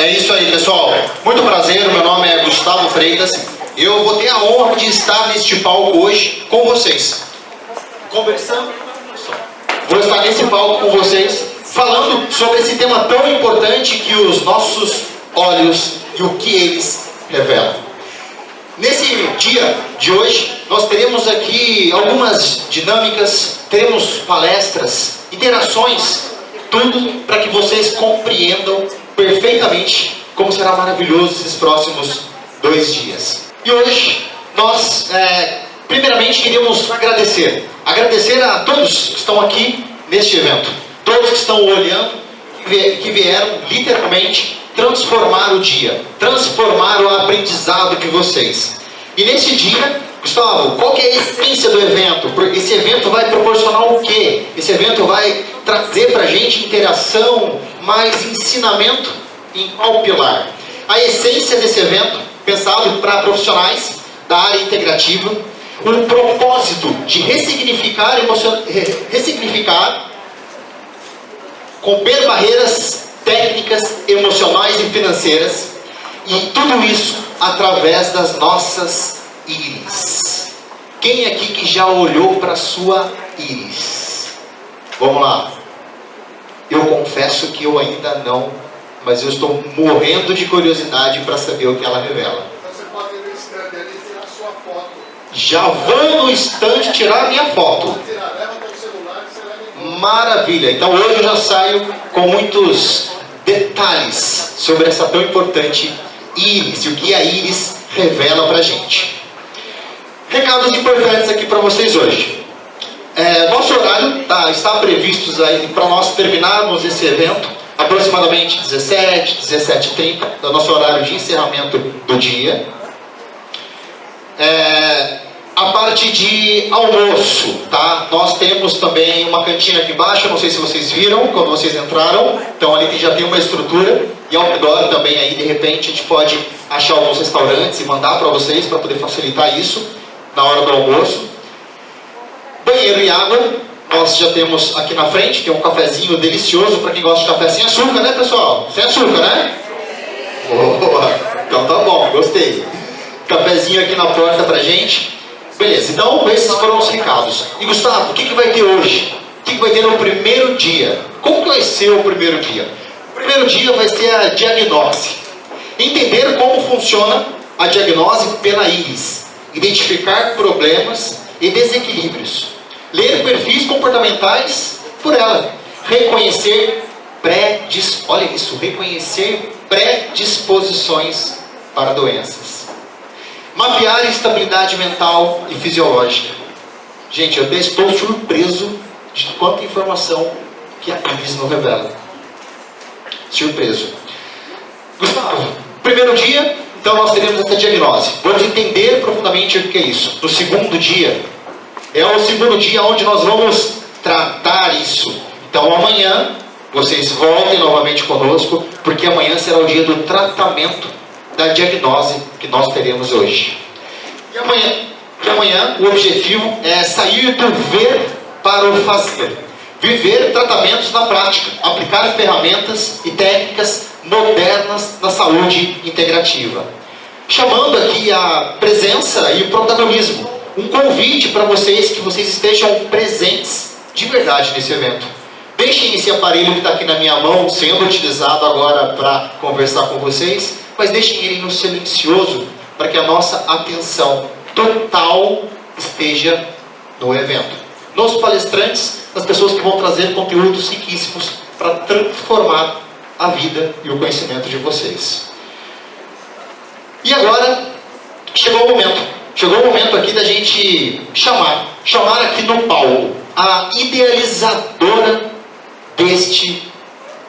É isso aí, pessoal. Muito prazer, meu nome é Gustavo Freitas. Eu vou ter a honra de estar neste palco hoje com vocês. Conversando. Vou estar nesse palco com vocês, falando sobre esse tema tão importante que os nossos olhos e o que eles revelam. Nesse dia de hoje, nós teremos aqui algumas dinâmicas, teremos palestras, interações, tudo para que vocês compreendam perfeitamente como será maravilhoso esses próximos 2 dias. E hoje, nós, primeiramente, queríamos agradecer a todos que estão aqui neste evento, todos que estão olhando, que vieram literalmente transformar o dia, transformar o aprendizado de vocês. E nesse dia, Gustavo, qual que é a essência do evento? Esse evento vai proporcionar o quê? Esse evento vai trazer para a gente interação, mais ensinamento em qual pilar? A essência desse evento, pensado para profissionais da área integrativa, um propósito de ressignificar, romper barreiras técnicas, emocionais e financeiras, e tudo isso através das nossas íris. Quem aqui que já olhou para a sua íris? Vamos lá. Eu confesso que eu ainda não, mas eu estou morrendo de curiosidade para saber o que ela revela. Você pode ir no stand ali e tirar a sua foto. Já vou no stand tirar a minha foto. Leva teu celular e você leva embora. Maravilha! Então hoje eu já saio com muitos detalhes sobre essa tão importante íris e o que a íris revela pra gente. Recados importantes aqui para vocês hoje. Nosso horário está previsto aí para nós terminarmos esse evento aproximadamente 17h30, do nosso horário de encerramento do dia. A parte de almoço, tá? Nós temos também uma cantina aqui embaixo, não sei se vocês viram quando vocês entraram, então ali já tem uma estrutura, e ao redor também aí, de repente, a gente pode achar alguns restaurantes e mandar para vocês, para poder facilitar isso na hora do almoço. Banheiro e água, nós já temos aqui na frente, tem um cafezinho delicioso para quem gosta de café sem açúcar, né, pessoal? Sem açúcar, né? Boa! Então tá bom, gostei. Cafezinho aqui na porta pra gente. Beleza, então esses foram os recados. E Gustavo, o que vai ter hoje? O que vai ter no primeiro dia? Como que vai ser o primeiro dia? O primeiro dia vai ser a diagnose. Entender como funciona a diagnose pela íris. Identificar problemas e desequilíbrios. Ler perfis comportamentais por ela. Reconhecer predisposições para doenças. Mapear estabilidade mental e fisiológica. Gente, eu até estou surpreso de quanta informação que a íris nos revela. Surpreso. Gustavo, primeiro dia, então nós teremos essa diagnose. Vamos entender profundamente o que é isso. No segundo dia, é o segundo dia onde nós vamos tratar isso. Então amanhã, vocês voltem novamente conosco, porque amanhã será o dia do tratamento da diagnose que nós teremos hoje. E amanhã o objetivo é sair do ver para o fazer. Viver tratamentos na prática, aplicar ferramentas e técnicas modernas na saúde integrativa. Chamando aqui a presença e o protagonismo. Um convite para vocês que vocês estejam presentes de verdade nesse evento. Deixem esse aparelho que está aqui na minha mão sendo utilizado agora para conversar com vocês, mas deixem ele no silencioso para que a nossa atenção total esteja no evento. Nos palestrantes, nas pessoas que vão trazer conteúdos riquíssimos para transformar a vida e o conhecimento de vocês. E agora, chegou o momento aqui da gente chamar aqui no palco a idealizadora deste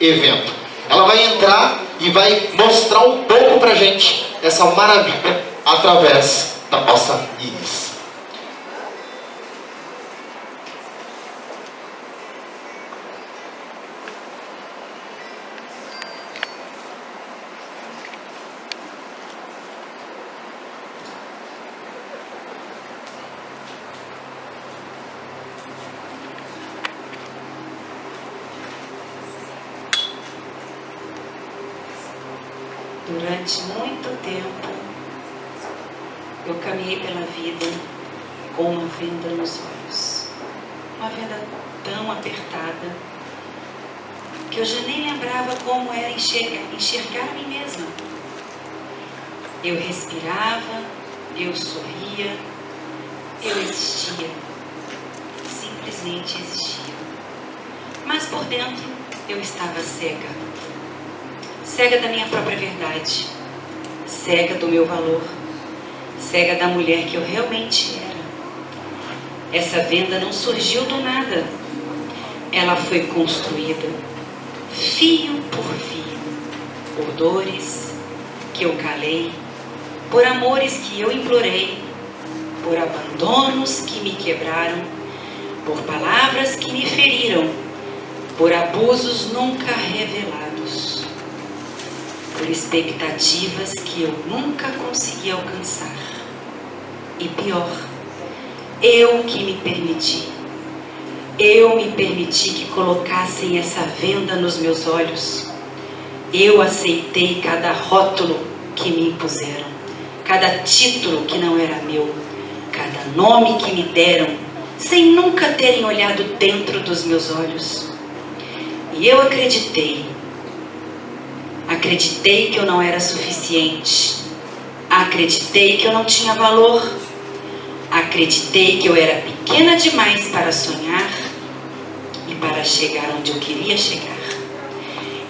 evento. Ela vai entrar e vai mostrar um pouco pra gente essa maravilha através da nossa íris. Durante muito tempo, eu caminhei pela vida com uma venda nos olhos. Uma venda tão apertada que eu já nem lembrava como era enxergar a mim mesma. Eu respirava, eu sorria, eu existia. Simplesmente existia. Mas por dentro eu estava cega. Cega da minha própria verdade. Cega do meu valor. Cega da mulher que eu realmente era. Essa venda não surgiu do nada. Ela foi construída fio por fio, por dores que eu calei, por amores que eu implorei, por abandonos que me quebraram, por palavras que me feriram, por abusos nunca revelados, por expectativas que eu nunca consegui alcançar. E pior, eu que me permiti. Eu me permiti que colocassem essa venda nos meus olhos. Eu aceitei cada rótulo que me impuseram, cada título que não era meu, cada nome que me deram, sem nunca terem olhado dentro dos meus olhos. E eu acreditei que eu não era suficiente, acreditei que eu não tinha valor, acreditei que eu era pequena demais para sonhar e para chegar onde eu queria chegar,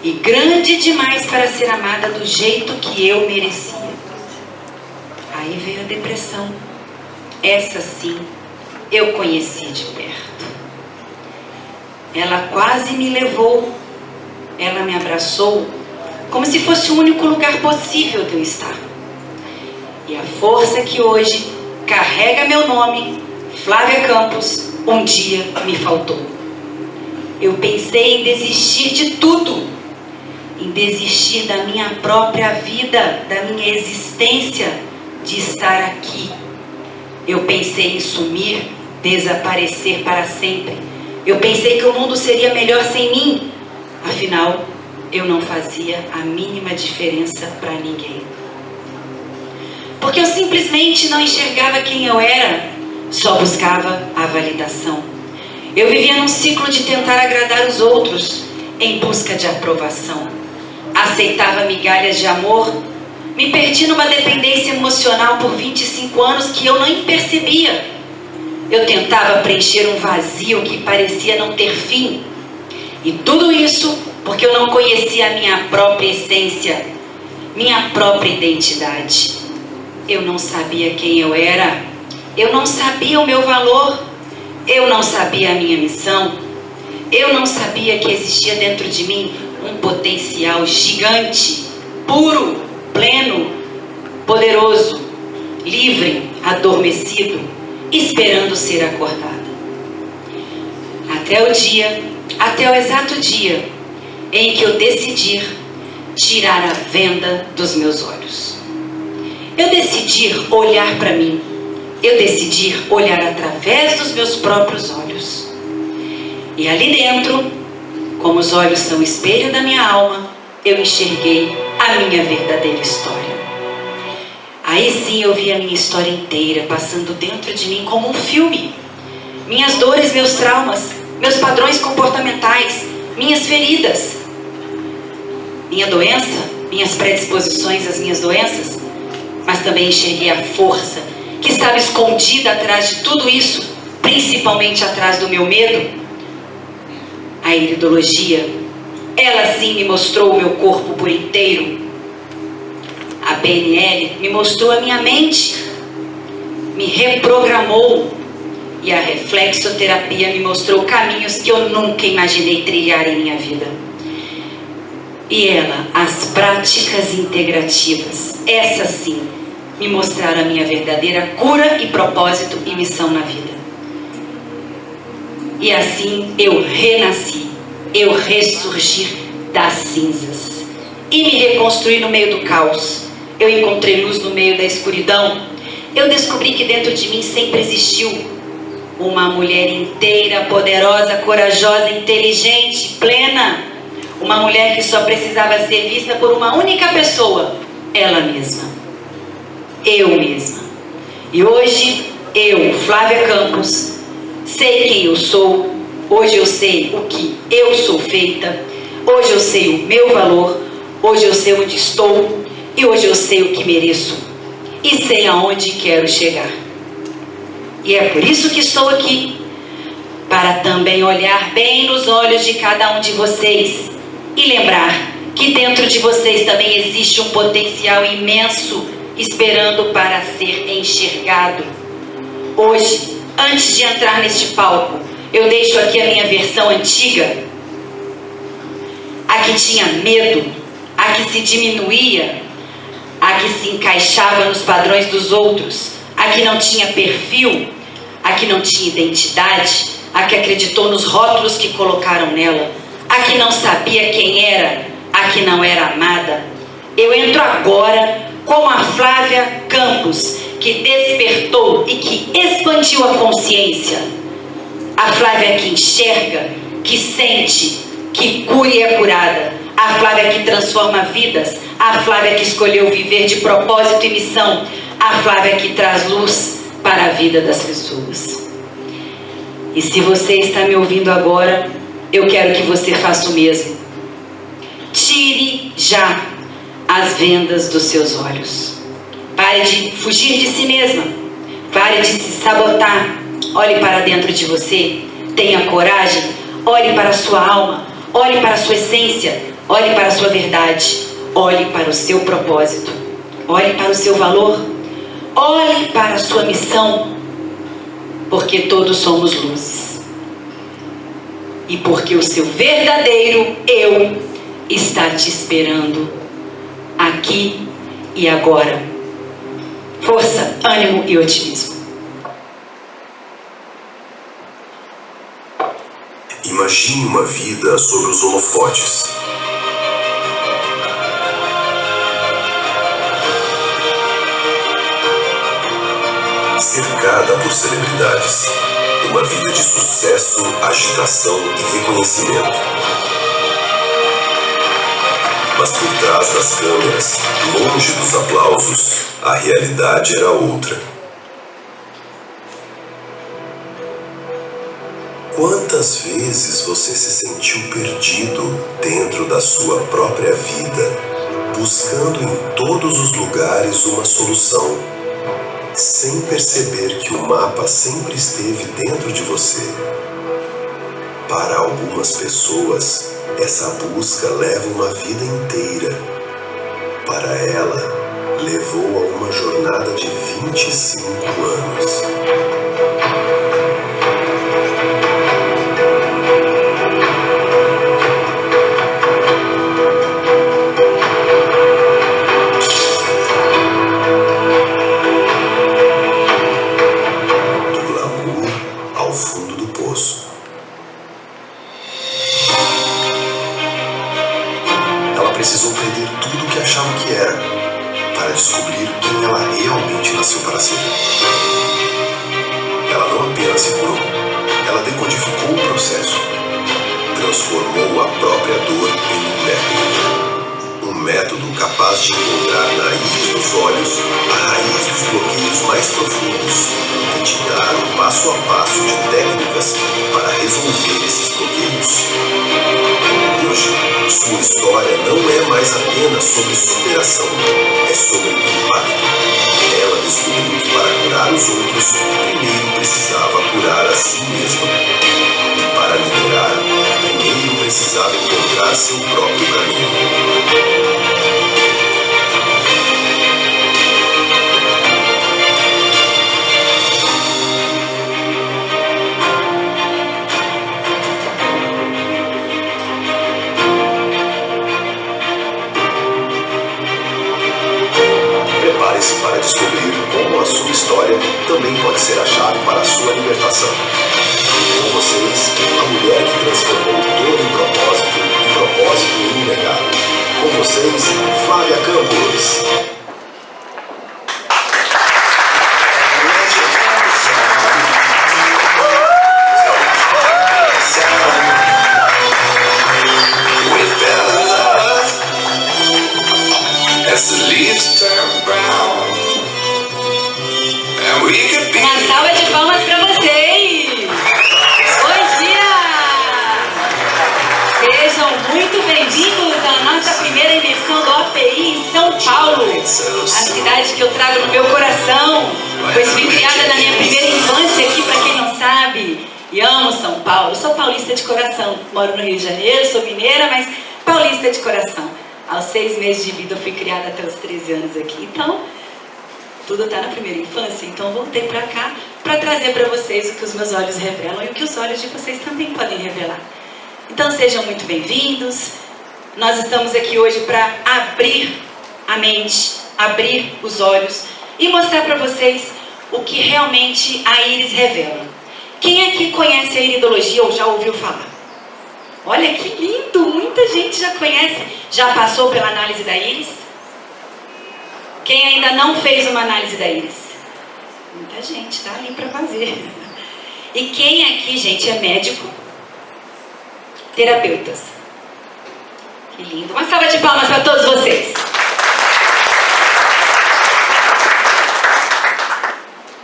e grande demais para ser amada do jeito que eu merecia. Aí veio a depressão. Essa sim eu conheci de perto. Ela quase me levou, ela me abraçou como se fosse o único lugar possível de eu estar. E a força que hoje carrega meu nome, Flávia Campos, um dia me faltou. Eu pensei em desistir de tudo, em desistir da minha própria vida, da minha existência, de estar aqui. Eu pensei em sumir, desaparecer para sempre. Eu pensei que o mundo seria melhor sem mim. Afinal, eu não fazia a mínima diferença para ninguém. Porque eu simplesmente não enxergava quem eu era, só buscava a validação. Eu vivia num ciclo de tentar agradar os outros, em busca de aprovação. Aceitava migalhas de amor, me perdi numa dependência emocional por 25 anos que eu nem percebia. Eu tentava preencher um vazio que parecia não ter fim. E tudo isso porque eu não conhecia a minha própria essência, minha própria identidade. Eu não sabia quem eu era, eu não sabia o meu valor, eu não sabia a minha missão, eu não sabia que existia dentro de mim um potencial gigante, puro, pleno, poderoso, livre, adormecido, esperando ser acordado. Até o exato dia em que eu decidi tirar a venda dos meus olhos. Eu decidi olhar para mim. Eu decidi olhar através dos meus próprios olhos. E ali dentro, como os olhos são o espelho da minha alma, eu enxerguei a minha verdadeira história. Aí sim eu vi a minha história inteira passando dentro de mim como um filme. Minhas dores, meus traumas, meus padrões comportamentais, minhas feridas, minha doença, minhas predisposições às minhas doenças, mas também enxerguei a força que estava escondida atrás de tudo isso, principalmente atrás do meu medo. A iridologia, ela sim me mostrou o meu corpo por inteiro. A PNL me mostrou a minha mente, me reprogramou. E a reflexoterapia me mostrou caminhos que eu nunca imaginei trilhar em minha vida. E ela, as práticas integrativas, essas sim, me mostraram a minha verdadeira cura e propósito e missão na vida. E assim eu renasci, eu ressurgi das cinzas e me reconstruí no meio do caos. Eu encontrei luz no meio da escuridão. Eu descobri que dentro de mim sempre existiu uma mulher inteira, poderosa, corajosa, inteligente, plena. Uma mulher que só precisava ser vista por uma única pessoa ela mesma. Eu mesma. E hoje, eu, Flávia Campos, sei quem eu sou. Hoje eu sei o que eu sou feita. Hoje eu sei o meu valor. Hoje eu sei onde estou. E hoje eu sei o que mereço. E sei aonde quero chegar. E é por isso que estou aqui, para também olhar bem nos olhos de cada um de vocês e lembrar que dentro de vocês também existe um potencial imenso esperando para ser enxergado. Hoje, antes de entrar neste palco, eu deixo aqui a minha versão antiga, a que tinha medo, a que se diminuía, a que se encaixava nos padrões dos outros, a que não tinha perfil, a que não tinha identidade, a que acreditou nos rótulos que colocaram nela, a que não sabia quem era, a que não era amada. Eu entro agora como a Flávia Campos, que despertou e que expandiu a consciência. A Flávia que enxerga, que sente, que cura e é curada. A Flávia que transforma vidas. A Flávia que escolheu viver de propósito e missão. A Flávia que traz luz para a vida das pessoas. E se você está me ouvindo agora, eu quero que você faça o mesmo. Tire já as vendas dos seus olhos. Pare de fugir de si mesma. Pare de se sabotar. Olhe para dentro de você. Tenha coragem. Olhe para a sua alma. Olhe para a sua essência. Olhe para a sua verdade. Olhe para o seu propósito. Olhe para o seu valor. Olhe para a sua missão. Porque todos somos luzes. E porque o seu verdadeiro eu está te esperando aqui e agora. Força, ânimo e otimismo. Imagine uma vida sobre os holofotes. Cercada por celebridades. Uma vida de sucesso, agitação e reconhecimento. Mas por trás das câmeras, longe dos aplausos, a realidade era outra. Quantas vezes você se sentiu perdido dentro da sua própria vida, buscando em todos os lugares uma solução, sem perceber que o mapa sempre esteve dentro de você? Para algumas pessoas, essa busca leva uma vida inteira. Para ela, levou a uma jornada de 25 anos. Do glamour ao fundo do poço. Ela precisou perder tudo o que achava que era, para descobrir quem ela realmente nasceu para ser. Ela não apenas se curou, ela decodificou o processo. Transformou a própria dor em um método. Um método capaz de encontrar na íris dos olhos a raiz dos bloqueios mais profundos e te dar um passo a passo de técnicas para resolver esses bloqueios. Hoje, sua história não é mais apenas sobre superação, é sobre impacto. Ela descobriu que para curar os outros, primeiro precisava curar a si mesma. E para liderar, primeiro precisava encontrar seu próprio caminho. Prepare-se para descobrir como a sua história também pode ser a chave para a sua libertação. Com vocês, a mulher que transformou dor em propósito e propósito em um legado. Com vocês, Flávia Campos. As the leaves Paulo, a cidade que eu trago no meu coração, pois fui criada na minha primeira infância aqui, para quem não sabe, e amo São Paulo. Sou paulista de coração, moro no Rio de Janeiro, sou mineira, mas paulista de coração. Aos 6 meses de vida eu fui criada até os 13 anos aqui, então tudo está na primeira infância, então voltei para cá para trazer para vocês o que os meus olhos revelam e o que os olhos de vocês também podem revelar. Então sejam muito bem-vindos. Nós estamos aqui hoje para abrir a mente, abrir os olhos e mostrar para vocês o que realmente a íris revela. Quem aqui conhece a iridologia ou já ouviu falar? Olha que lindo! Muita gente já conhece. Já passou pela análise da íris? Quem ainda não fez uma análise da íris? Muita gente está ali para fazer. E quem aqui, gente, é médico? Terapeutas. Que lindo. Uma salva de palmas para todos vocês.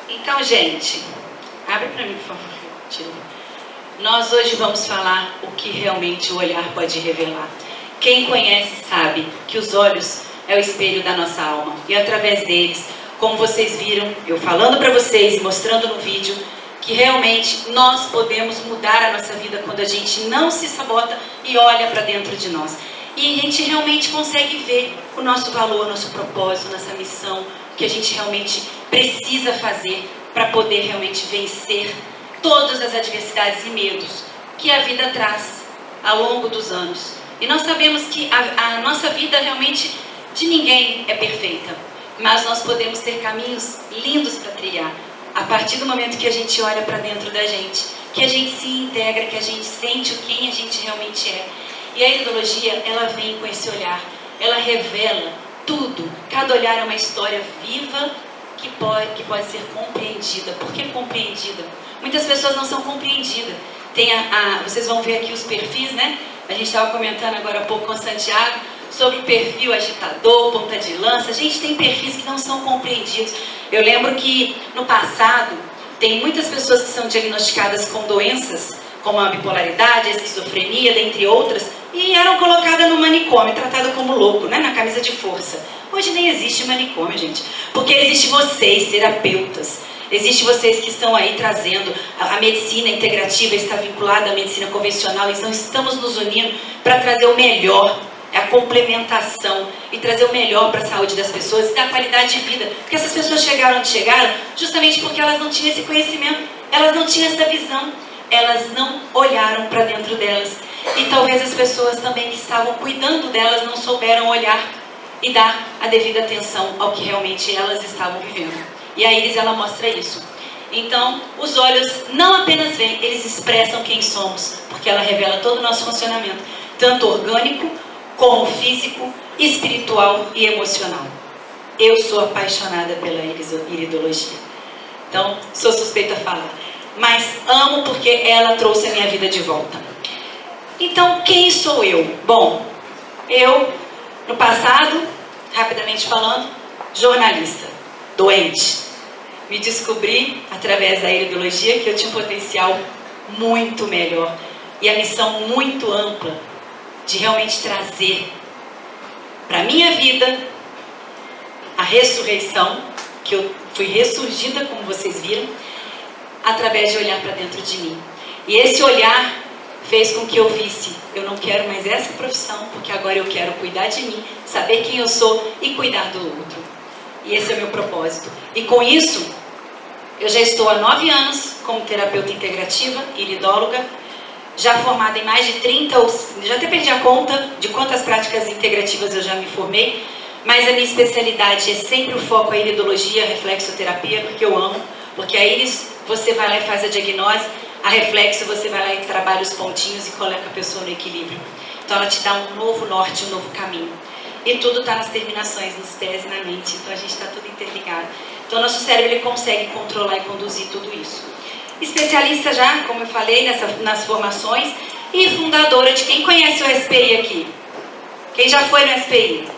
Então, gente, abre para mim, por favor. Nós hoje vamos falar o que realmente o olhar pode revelar. Quem conhece sabe que os olhos é o espelho da nossa alma. E através deles, como vocês viram, eu falando para vocês e mostrando no vídeo, que realmente nós podemos mudar a nossa vida quando a gente não se sabota e olha para dentro de nós. E a gente realmente consegue ver o nosso valor, nosso propósito, nossa missão, o que a gente realmente precisa fazer para poder realmente vencer todas as adversidades e medos que a vida traz ao longo dos anos. E nós sabemos que a nossa vida realmente de ninguém é perfeita, mas nós podemos ter caminhos lindos para trilhar a partir do momento que a gente olha para dentro da gente, que a gente se integra, que a gente sente quem a gente realmente é. E a iridologia, ela vem com esse olhar, ela revela tudo. Cada olhar é uma história viva que pode ser compreendida. Por que compreendida? Muitas pessoas não são compreendidas. Vocês vão ver aqui os perfis, né? A gente estava comentando agora há pouco com o Santiago sobre o perfil agitador, ponta de lança. Gente, tem perfis que não são compreendidos. Eu lembro que no passado tem muitas pessoas que são diagnosticadas com doenças como a bipolaridade, a esquizofrenia, dentre outras, e eram colocadas no manicômio, tratadas como louco, né? Na camisa de força. Hoje nem existe manicômio, gente, porque existe vocês, terapeutas. Existe vocês que estão aí trazendo a medicina integrativa, está vinculada à medicina convencional, então estamos nos unindo para trazer o melhor, a complementação e trazer o melhor para a saúde das pessoas e da qualidade de vida. Porque essas pessoas chegaram onde chegaram justamente porque elas não tinham esse conhecimento, elas não tinham essa visão, elas não olharam para dentro delas. E talvez as pessoas também que estavam cuidando delas não souberam olhar e dar a devida atenção ao que realmente elas estavam vivendo. E a íris, ela mostra isso. Então, os olhos não apenas veem, eles expressam quem somos, porque ela revela todo o nosso funcionamento, tanto orgânico, como físico, espiritual e emocional. Eu sou apaixonada pela iridologia. Então, sou suspeita a falar. Mas amo porque ela trouxe a minha vida de volta. Então, quem sou eu? Bom, eu, no passado, rapidamente falando, jornalista, doente. Me descobri, através da iridologia, que eu tinha um potencial muito melhor e a missão muito ampla de realmente trazer para a minha vida a ressurreição, que eu fui ressurgida, como vocês viram, através de olhar para dentro de mim. E esse olhar fez com que eu visse, eu não quero mais essa profissão, porque agora eu quero cuidar de mim, saber quem eu sou e cuidar do outro. E esse é o meu propósito. E com isso, eu já estou há 9 anos como terapeuta integrativa, iridóloga, já formada em mais de 30, já até perdi a conta de quantas práticas integrativas eu já me formei, mas a minha especialidade é sempre o foco a iridologia, a reflexoterapia, porque eu amo, porque a íris você vai lá e faz a diagnose, a reflexo você vai lá e trabalha os pontinhos e coloca a pessoa no equilíbrio. Então ela te dá um novo norte, um novo caminho. E tudo está nas terminações, nos pés e na mente, então a gente está tudo interligado. Então nosso cérebro ele consegue controlar e conduzir tudo isso. Especialista já, como eu falei, nas formações e fundadora de quem conhece o SPI aqui? Quem já foi no SPI?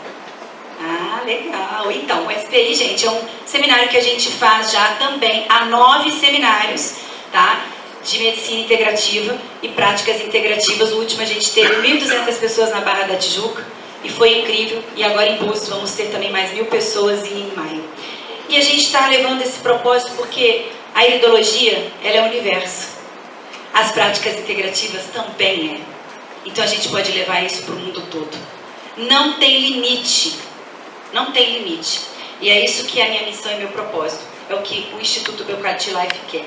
Ah, legal. Então, o SPI, gente, é um seminário que a gente faz já também há 9 seminários, tá? De medicina integrativa e práticas integrativas. O último a gente teve 1.200 pessoas na Barra da Tijuca. e foi incrível. E agora em Búzios vamos ter também mais 1000 pessoas em maio. E a gente está levando esse propósito porque a iridologia, ela é o universo. As práticas integrativas também é. Então a gente pode levar isso para o mundo todo. Não tem limite. Não tem limite. E é isso que é a minha missão e meu propósito. É o que o Instituto Beucati Life quer.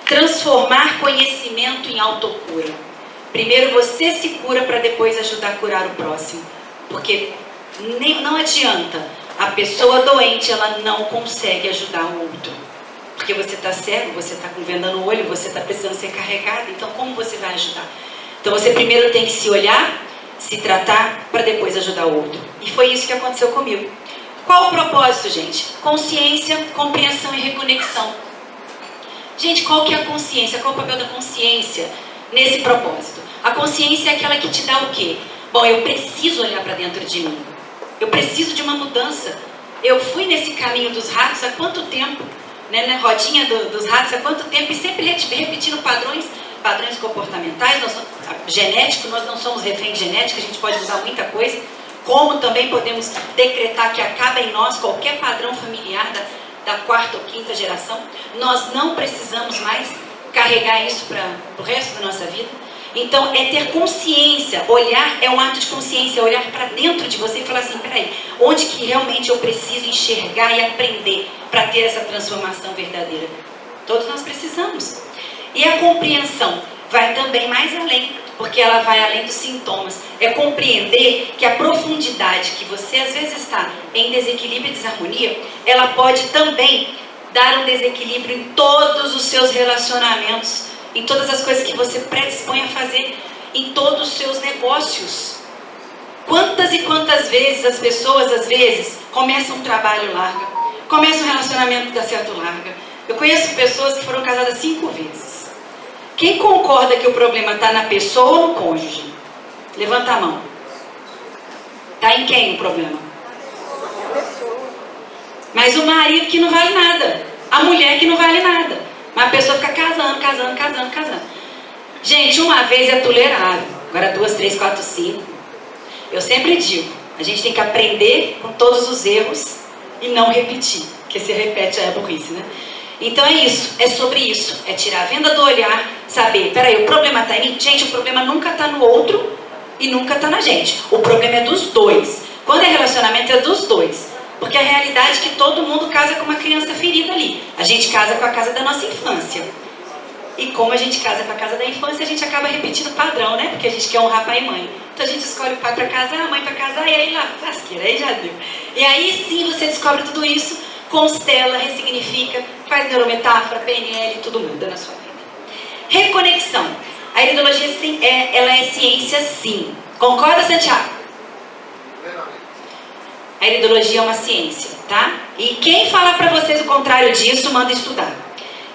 Transformar conhecimento em autocura. Primeiro você se cura para depois ajudar a curar o próximo. Porque não adianta. A pessoa doente, ela não consegue ajudar o outro. Porque você está cego, você está com venda no olho, você está precisando ser carregado. Então como você vai ajudar? Então você primeiro tem que se olhar, se tratar, para depois ajudar o outro. E foi isso que aconteceu comigo. Qual o propósito, gente? Consciência, compreensão e reconexão. Gente, qual que é a consciência? Qual o papel da consciência nesse propósito? A consciência é aquela que te dá o quê? Bom, eu preciso olhar para dentro de mim. Eu preciso de uma mudança. Eu fui nesse caminho dos ratos há quanto tempo? Né? Na rodinha dos ratos há quanto tempo? E sempre repetindo padrões comportamentais, genéticos, nós não somos refém de genética, a gente pode usar muita coisa. Como também podemos decretar que acaba em nós qualquer padrão familiar da quarta ou quinta geração. Nós não precisamos mais carregar isso para o resto da nossa vida. Então, é ter consciência. Olhar é um ato de consciência, olhar para dentro de você e falar assim, peraí, onde que realmente eu preciso enxergar e aprender para ter essa transformação verdadeira? Todos nós precisamos. E a compreensão vai também mais além, porque ela vai além dos sintomas. É compreender que a profundidade que você às vezes está em desequilíbrio e desarmonia, ela pode também dar um desequilíbrio em todos os seus relacionamentos, em todas as coisas que você predispõe a fazer, em todos os seus negócios. Quantas e quantas vezes as pessoas, às vezes, começam um trabalho, larga, começam um relacionamento, dá certo, larga. Eu conheço pessoas que foram casadas 5 vezes. Quem concorda que o problema está na pessoa ou no cônjuge? Levanta a mão. Está em quem o problema? Mas o marido que não vale nada. A mulher que não vale nada. Mas a pessoa fica casando. Gente, uma vez é tolerável. Agora 2, 3, 4, 5. Eu sempre digo, a gente tem que aprender com todos os erros e não repetir. Porque se repete é burrice, né? Então é isso, é sobre isso. É tirar a venda do olhar, saber, peraí, o problema está em mim? Gente, o problema nunca está no outro e nunca está na gente. O problema é dos dois. Quando é relacionamento, é dos dois. Porque a realidade é que todo mundo casa com uma criança ferida ali. A gente casa com a casa da nossa infância. E como a gente casa com a casa da infância, a gente acaba repetindo o padrão, né? Porque a gente quer honrar pai e mãe. Então a gente escolhe o pai para casar, a mãe para casar, e aí lá, lasqueira, aí já deu. E aí sim você descobre tudo isso, constela, ressignifica, faz neurometáfora, PNL, tudo muda na sua vida. Reconexão. A iridologia ela é ciência sim. Concorda, Santiago? A iridologia é uma ciência, tá? E quem falar para vocês o contrário disso, manda estudar.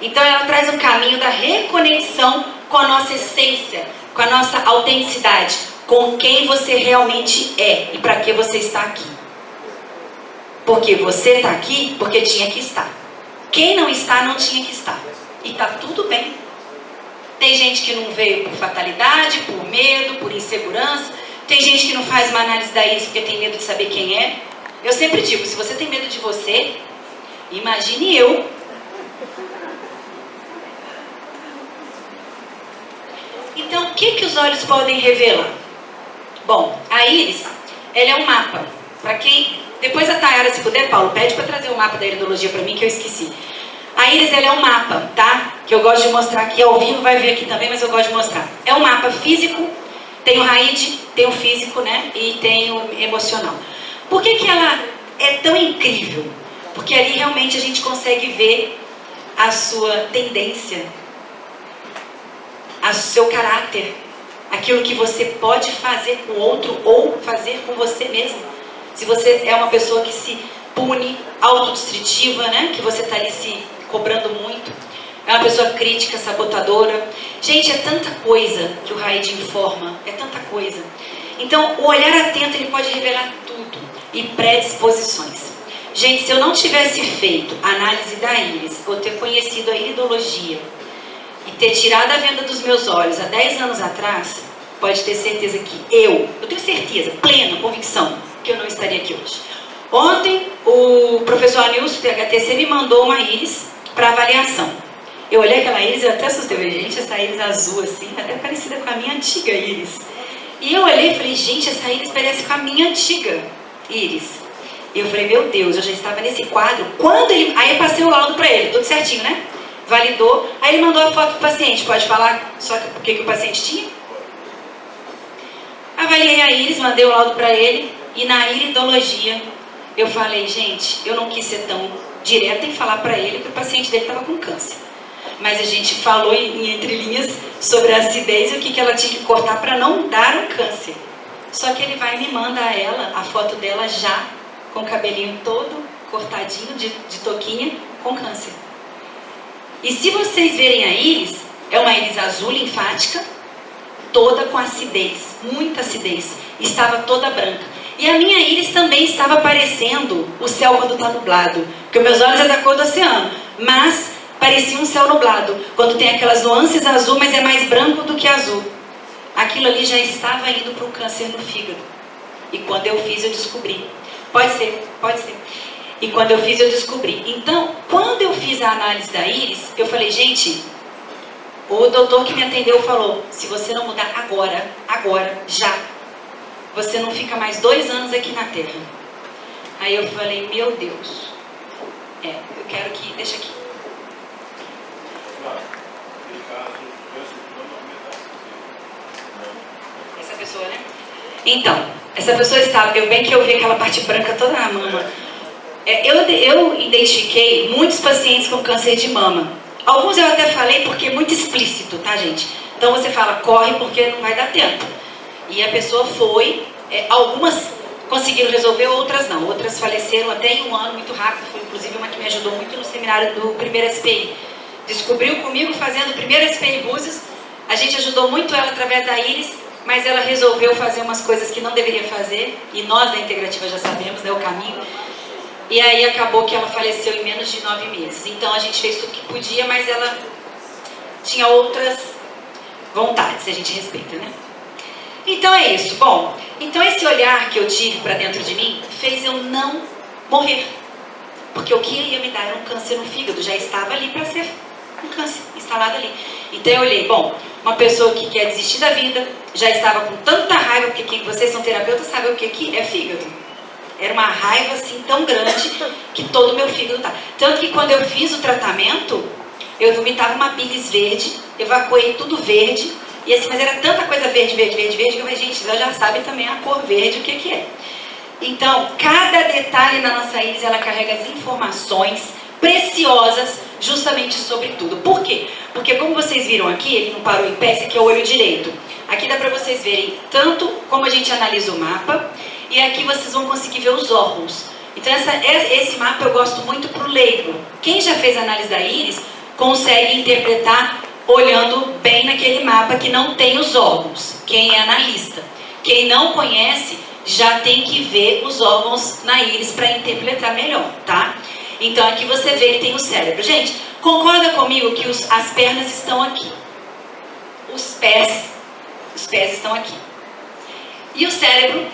Então ela traz um caminho da reconexão com a nossa essência, com a nossa autenticidade, com quem você realmente é e para que você está aqui. Porque você está aqui porque tinha que estar. Quem não está, não tinha que estar. E está tudo bem. Tem gente que não veio por fatalidade, por medo, por insegurança. Tem gente que não faz uma análise da íris porque tem medo de saber quem é. Eu sempre digo, se você tem medo de você, imagine eu. Então, o que os olhos podem revelar? Bom, a íris, ela é um mapa. Para quem... Depois a Tayara, se puder, Paulo, pede para trazer o mapa da iridologia para mim, que eu esqueci. A íris, ela é um mapa, tá? Que eu gosto de mostrar aqui ao vivo, vai ver aqui também, mas eu gosto de mostrar. É um mapa físico, tem o RAID, tem o físico, né? E tem o emocional. Por que ela é tão incrível? Porque ali realmente a gente consegue ver a sua tendência, o seu caráter, aquilo que você pode fazer com o outro ou fazer com você mesmo. Se você é uma pessoa que se pune, autodestrutiva, né? Que você está ali se cobrando muito. É uma pessoa crítica, sabotadora. Gente, é tanta coisa que o RAID informa. É tanta coisa. Então, o olhar atento, ele pode revelar tudo. E predisposições. Gente, se eu não tivesse feito a análise da íris, ou ter conhecido a iridologia, e ter tirado a venda dos meus olhos há 10 anos atrás, pode ter certeza que eu tenho certeza, plena convicção, que eu não estaria aqui hoje. Ontem, o professor Anilson, do HTC, me mandou uma íris para avaliação. Eu olhei aquela íris e até assustei. Eu falei, gente, essa íris azul assim, até parecida com a minha antiga íris. E eu olhei e falei, gente, essa íris parece com a minha antiga íris. E eu falei, meu Deus, eu já estava nesse quadro. Quando ele... Aí eu passei o laudo para ele, tudo certinho, né? Validou. Aí ele mandou a foto do paciente. Pode falar só o que o paciente tinha? Avaliei a íris, mandei o laudo para ele. E na iridologia, eu falei, gente, eu não quis ser tão direta em falar para ele que o paciente dele estava com câncer. Mas a gente falou em entrelinhas sobre a acidez e o que ela tinha que cortar para não dar um câncer. Só que ele vai e me manda a ela, a foto dela já, com o cabelinho todo cortadinho, de toquinha, com câncer. E se vocês verem a íris, é uma íris azul linfática, toda com acidez, muita acidez. Estava toda branca. E a minha íris também estava parecendo o céu quando está nublado. Porque meus olhos é da cor do oceano. Mas parecia um céu nublado. Quando tem aquelas nuances azul, mas é mais branco do que azul. Aquilo ali já estava indo para o câncer no fígado. E quando eu fiz, eu descobri. Pode ser, pode ser. E quando eu fiz, eu descobri. Então, quando eu fiz a análise da íris, eu falei, gente, o doutor que me atendeu falou, se você não mudar agora, já, você não fica mais 2 anos aqui na Terra. Aí eu falei, meu Deus, eu quero que, deixa aqui. Essa pessoa, né? Então, essa pessoa estava, bem que eu vi aquela parte branca toda na mama. Eu identifiquei muitos pacientes com câncer de mama. Alguns eu até falei porque é muito explícito, tá, gente? Então você fala, corre porque não vai dar tempo. E a pessoa foi, algumas conseguiram resolver, outras não. Outras faleceram até em 1 ano, muito rápido. Foi inclusive uma que me ajudou muito no seminário do primeiro SPI. Descobriu comigo fazendo o primeiro SPI Búzios. A gente ajudou muito ela através da íris, mas ela resolveu fazer umas coisas que não deveria fazer. E nós da Integrativa já sabemos, né, o caminho. E aí acabou que ela faleceu em menos de 9 meses. Então a gente fez tudo que podia, mas ela tinha outras vontades, a gente respeita, né? Então é isso. Bom, então esse olhar que eu tive para dentro de mim fez eu não morrer. Porque o que ia me dar era um câncer no fígado, já estava ali para ser um câncer instalado ali. Então eu olhei, bom, uma pessoa que quer desistir da vida, já estava com tanta raiva, porque quem vocês são terapeutas sabem o que é fígado. Era uma raiva assim tão grande que todo o meu fígado tá. Tanto que quando eu fiz o tratamento, eu vomitava uma bilis verde, evacuei tudo verde, e assim, mas era tanta coisa verde, que eu falei, gente, vocês já sabem também a cor verde, o que é. Então, cada detalhe na nossa íris, ela carrega as informações preciosas justamente sobre tudo. Por quê? Porque como vocês viram aqui, ele não parou em pé, esse aqui é o olho direito. Aqui dá para vocês verem tanto como a gente analisa o mapa, e aqui vocês vão conseguir ver os órgãos. Então esse mapa eu gosto muito para o leigo. Quem já fez a análise da íris consegue interpretar olhando bem naquele mapa que não tem os órgãos. Quem é analista. Quem não conhece já tem que ver os órgãos na íris para interpretar melhor, tá? Então aqui você vê que tem o cérebro. Gente, concorda comigo que as pernas estão aqui. Os pés estão aqui. E o cérebro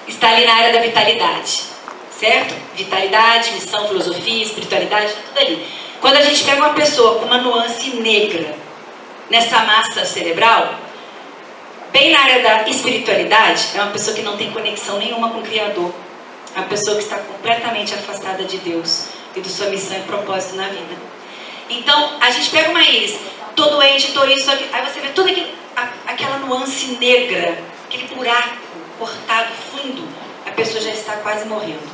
está ali na área da vitalidade, certo? Vitalidade, missão, filosofia, espiritualidade, tudo ali. Quando a gente pega uma pessoa com uma nuance negra nessa massa cerebral, bem na área da espiritualidade, é uma pessoa que não tem conexão nenhuma com o Criador. É uma pessoa que está completamente afastada de Deus e de sua missão e propósito na vida. Então, a gente pega uma íris, tô doente, tô isso, aqui, aí você vê tudo aquilo, aquela nuance negra, aquele buraco cortado fundo, a pessoa já está quase morrendo.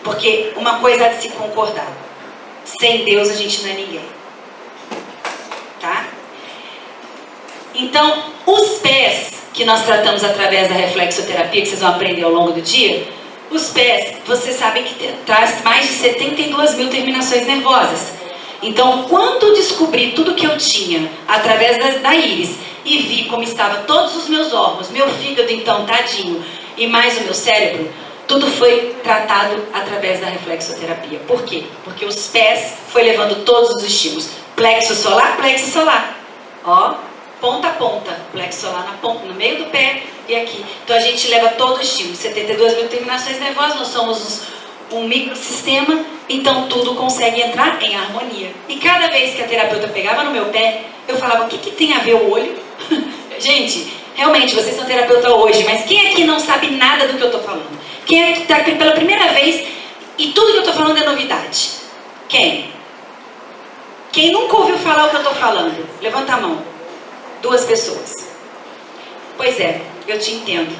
Porque uma coisa há de se concordar. Sem Deus a gente não é ninguém. Tá? Então, os pés que nós tratamos através da reflexoterapia, que vocês vão aprender ao longo do dia, os pés, vocês sabem que traz mais de 72 mil terminações nervosas. Então, quando eu descobri tudo que eu tinha através da íris e vi como estavam todos os meus órgãos, meu fígado então, tadinho, e mais o meu cérebro, tudo foi tratado através da reflexoterapia. Por quê? Porque os pés foi levando todos os estímulos. Plexo solar, ó. ponta a ponta, plexo solar na ponta, no meio do pé e aqui. Então a gente leva todo o estímulo, 72 mil terminações nervosas, nós somos um microsistema, então tudo consegue entrar em harmonia. E cada vez que a terapeuta pegava no meu pé, eu falava, o que tem a ver o olho? Gente, realmente, vocês são terapeuta hoje, mas quem aqui não sabe nada do que eu estou falando? Quem é que está aqui pela primeira vez e tudo que eu estou falando é novidade? Quem? Quem nunca ouviu falar o que eu estou falando? Levanta a mão. 2 pessoas. Pois é, eu te entendo.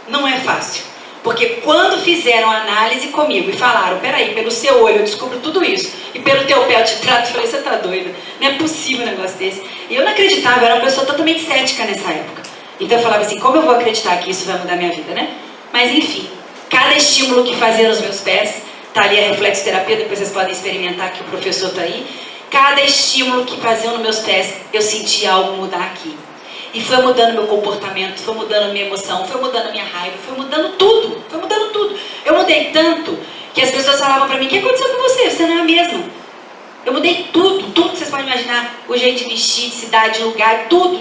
Não é fácil. Porque quando fizeram a análise comigo e falaram, peraí, pelo seu olho eu descubro tudo isso, e pelo teu pé eu te trato, eu falei, você tá doida? Não é possível um negócio desse. E eu não acreditava, eu era uma pessoa totalmente cética nessa época. Então eu falava assim, como eu vou acreditar que isso vai mudar minha vida, né? Mas enfim, cada estímulo que fazia nos meus pés, tá ali a reflexoterapia, depois vocês podem experimentar que o professor tá aí. Cada estímulo que faziam nos meus pés, eu sentia algo mudar aqui. E foi mudando meu comportamento, foi mudando minha emoção, foi mudando minha raiva, foi mudando tudo, foi mudando tudo. Eu mudei tanto que as pessoas falavam pra mim, o que aconteceu com você? Você não é a mesma. Eu mudei tudo, tudo que vocês podem imaginar. O jeito de vestir, de cidade, de lugar, tudo.